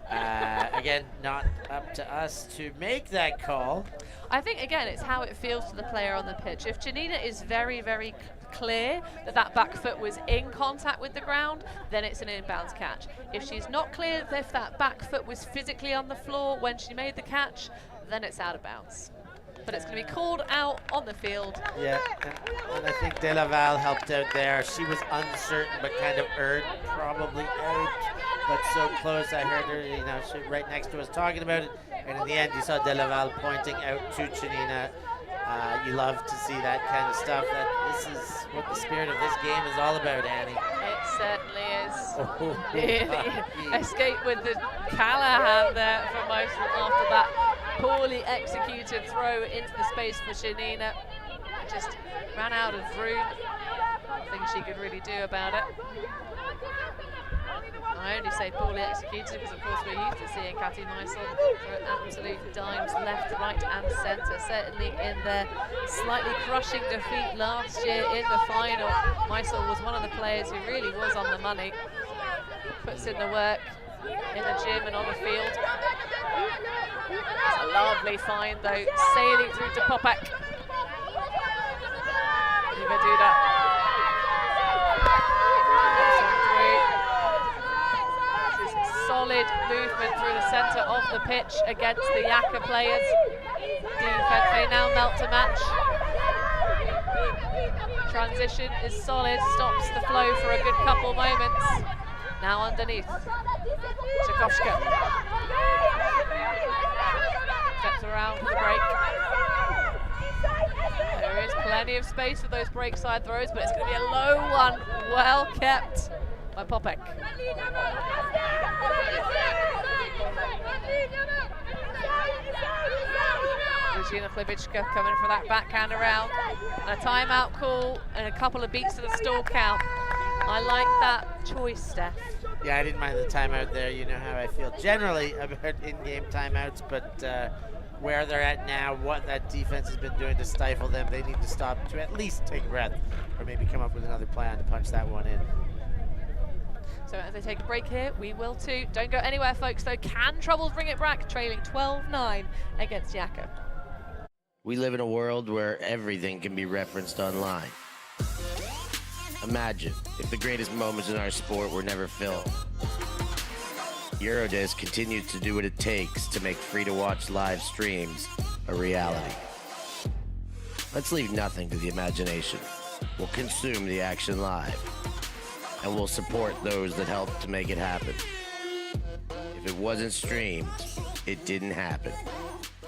Again, not up to us to make that call. I think, again, it's how it feels to the player on the pitch. If Chanina is very, very clear that back foot was in contact with the ground, then it's an inbounds catch. If she's not clear if that back foot was physically on the floor when she made the catch, then it's out of bounds. But it's going to be called out on the field. Yeah, and I think De Laval helped out there. She was uncertain, but kind of erred, probably out, but so close. I heard her, she right next to us talking about it, and in the end, you saw De Laval pointing out to Chanina. You love to see that kind of stuff. This is what the spirit of this game is all about, Annie. It certainly is. Escape with the Callahan there for most after that poorly executed throw into the space for Chanina. Just ran out of room. Nothing she could really do about it. I only say poorly executed because, of course, we're used to seeing Kati Meisel throw absolute dimes left, right, and centre. Certainly in their slightly crushing defeat last year in the final, Meisel was one of the players who really was on the money. Puts in the work in the gym and on the field. It's a lovely find, though, sailing through to Popek. Eva Duda. Solid movement through the centre of the pitch against the YAKA players. Defense now melt to match. Transition is solid, stops the flow for a good couple moments. Now underneath. Tchaikovsky. Steps around for the break. There is plenty of space for those break side throws, but it's going to be a low one. Well kept by Popek. Georgina Chlevichka coming for that backhand around. And a timeout call and a couple of beats to the stall count. I like that choice, Steph. Yeah, I didn't mind the timeout there. You know how I feel generally about in-game timeouts, but where they're at now, what that defense has been doing to stifle them, they need to stop to at least take a breath or maybe come up with another plan to punch that one in. So as they take a break here, we will too. Don't go anywhere, folks, though. Can Troubles bring it back? Trailing 12-9 against YAKA. We live in a world where everything can be referenced online. Imagine if the greatest moments in our sport were never filmed. Eurodisc continues to do what it takes to make free-to-watch live streams a reality. Let's leave nothing to the imagination. We'll consume the action live, and we'll support those that help to make it happen. If it wasn't streamed, it didn't happen.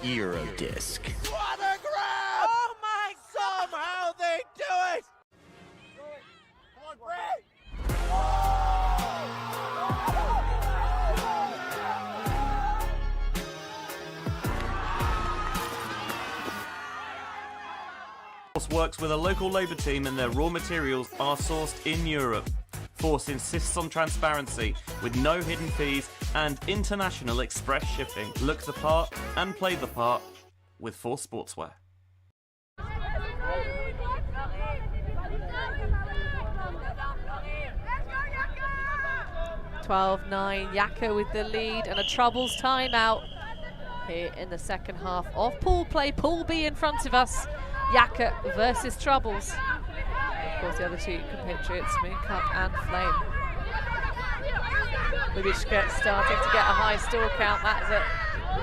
Eurodisc. What a grab! Oh my God! Somehow they do it! Come on, Bray! Works with a local labour team and their raw materials are sourced in Europe. Force insists on transparency with no hidden fees and international express shipping. Look the part and play the part with Force Sportswear. 12-9, YAKA with the lead and a Troubles timeout here in the second half of pool play. Pool B in front of us. YAKA versus Troubles. Of course, the other two compatriots, Mooncup and Flame. Chlevichka starting to get a high stall count. That is a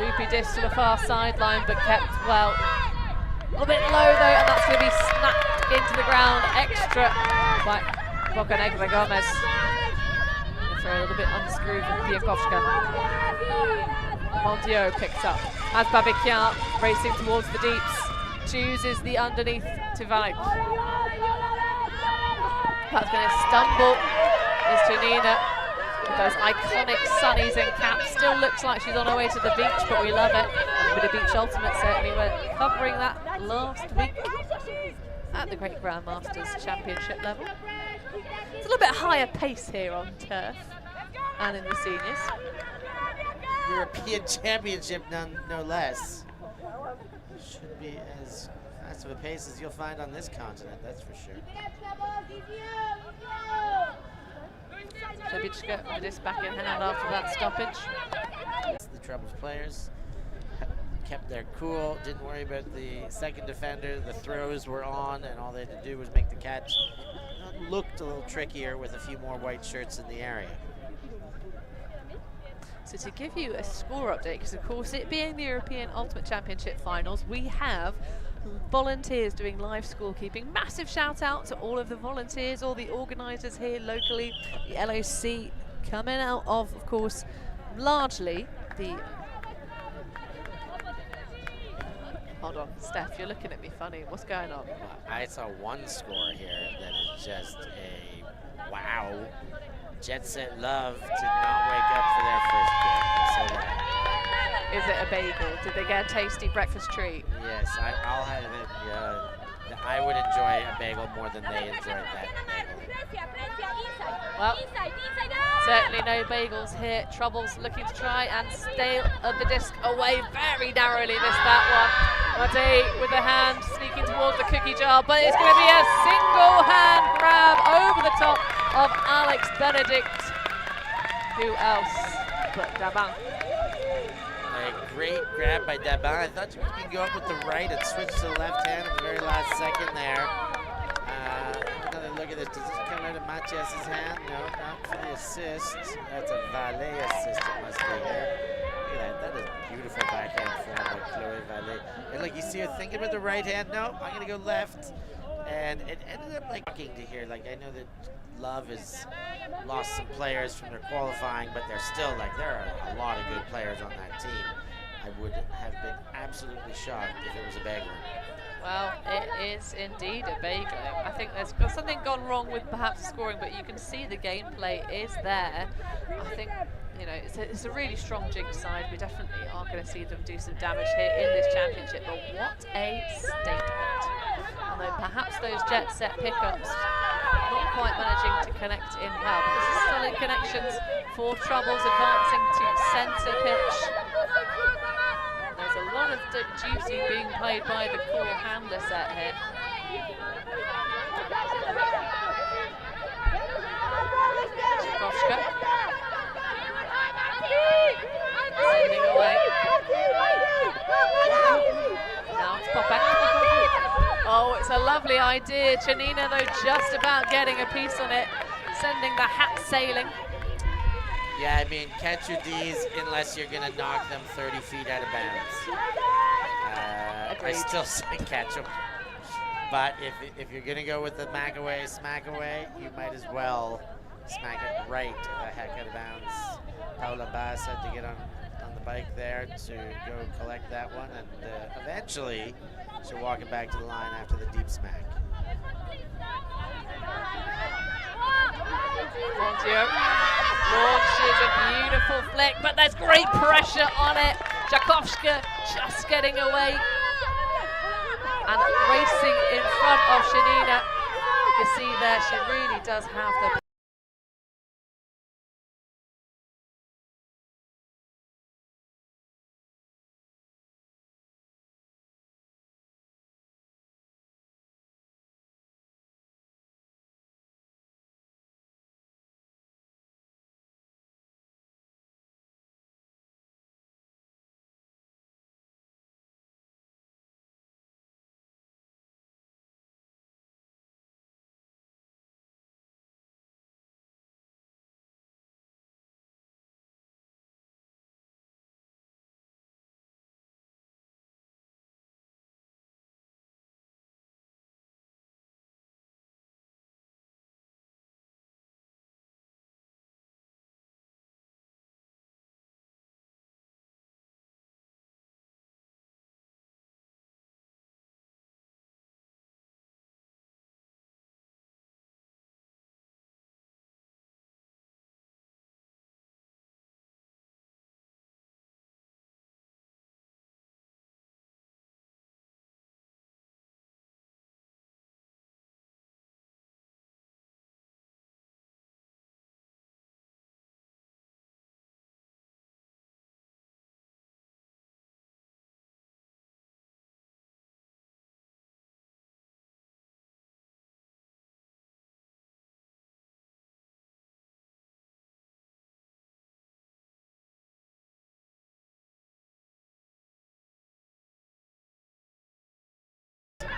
loopy dish to the far sideline, but kept well. A little bit low though, and that's going to be snapped into the ground extra by Bocanegra Gomez. Throw a little bit unscrewed from Piakovska. Mondio picks up as Babikian racing towards the deeps. Chooses the underneath to Valek. That's going to stumble is Janina with those iconic sunnies and caps. Still looks like she's on her way to the beach, but we love it. A bit of beach ultimate, certainly. We're covering that last week at the Great Grandmasters Championship level. It's a little bit higher pace here on turf and in the seniors. European Championship, no less. Should be as fast of a pace as you'll find on this continent, that's for sure. Chlevichka with this back in hand after that stoppage. The Troubles players kept their cool, didn't worry about the second defender. The throws were on, and all they had to do was make the catch. It looked a little trickier with a few more white shirts in the area. So to give you a score update, because of course it being the European Ultimate Championship finals, we have volunteers doing live scorekeeping. Massive shout out to all of the volunteers, all the organisers here locally, the LOC coming out of course, largely the... Hold on, Steph, you're looking at me funny. What's going on? I saw one score here that is just a wow. Jet Set Love did not wake up for their first game. We'll say that. Is it a bagel? Did they get a tasty breakfast treat? Yes, I'll have it. I would enjoy a bagel more than they enjoyed that bagel. Well, certainly no bagels here. Troubles looking to try and stay the disc away. Very narrowly missed that one. Mate with the hand sneaking towards the cookie jar, but it's going to be a single hand grab over the top of Alex Benedict. Who else but Daban? A great grab by Daban. I thought you could go up with the right and switch to the left hand at the very last second there. Another look at this. Does it come out of Matias's hand? No, not for the assist. That's a valet assist, it must be here. Look at that. That is beautiful backhand form by Chloe Valet. And look, you see her thinking about the right hand. No, I'm going to go left. And it ended up like to hear. Like, I know that Love has lost some players from their qualifying, but they're still like, there are a lot of good players on that team. I would have been absolutely shocked if it was a bagel. Well, it is indeed a bagel. I think there's got something gone wrong with perhaps the scoring, but you can see the gameplay is there. I think, you know, it's a really strong Jinx side. We definitely are going to see them do some damage here in this championship, but what a statement. Although perhaps those jet set pickups not quite managing to connect in well, but this is still in connections for Troubles advancing to centre pitch. There's a lot of duty being played by the core handler set here. Tchaikovsky. Sending away. Now it's Popek. Oh, it's a lovely idea. Janina, though, just about getting a piece on it, sending the hat sailing. Yeah, I mean, catch your Ds unless you're going to knock them 30 feet out of bounds. I still say catch them. But if you're going to go with the smack away, you might as well smack it right the heck out of bounds. Paula Bass had to get on the bike there to go collect that one, and eventually she'll walk it back to the line after the deep smack. Launches a beautiful flick, but there's great pressure on it. Tchaikovsky just getting away and racing in front of Shanina. You see there, she really does have the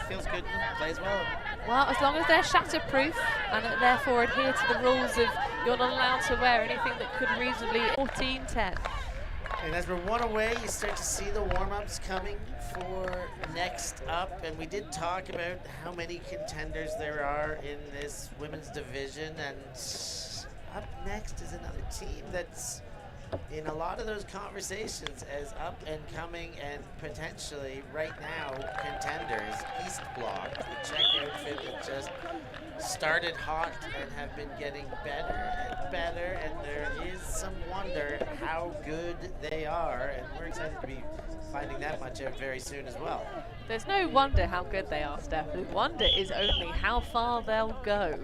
Feels good, plays well. Well, as long as they're shatterproof and therefore adhere to the rules of you're not allowed to wear anything that could reasonably 14-10. And as we're one away, you start to see the warm-ups coming for next up. And we did talk about how many contenders there are in this women's division. And up next is another team that's in a lot of those conversations as up and coming and potentially right now contenders. East Block, the Czech outfit that just started hot and have been getting better and better, and there is some wonder how good they are, and we're excited to be finding that much out very soon as well. There's no wonder how good they are, Steph. The wonder is only how far they'll go.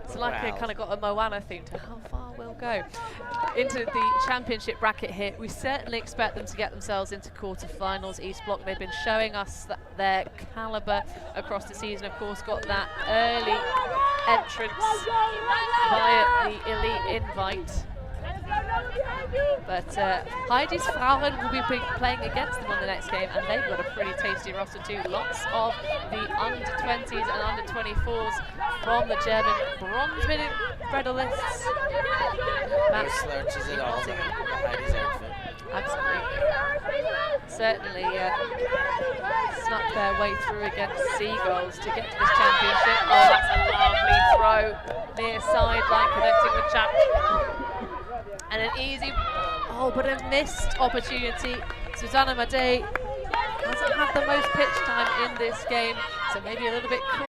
It's like they kind of got a Moana theme to how far we'll go. Into the championship bracket here, we certainly expect them to get themselves into quarterfinals. East Block, they've been showing us that their caliber across the season. Of course, got that early entrance via the elite invite. But Heidi's Frauen will be playing against them on the next game, and they've got a pretty tasty roster too. Lots of the under-20s and under-24s from the German bronze medalists. No slouches at all, Heidi's outfit. Absolutely. Certainly snuck their way through against Seagulls to get to this championship. Oh, that's a lovely throw near sideline, connecting with Chap. And an easy, Oh, but a missed opportunity. Susanna Madej hasn't had the most pitch time in this game, so maybe a little bit cool.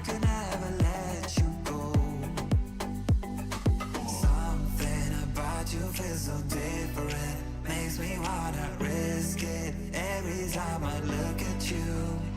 Could never let you go. Something about you feels so different. Makes me wanna risk it every time I look at you.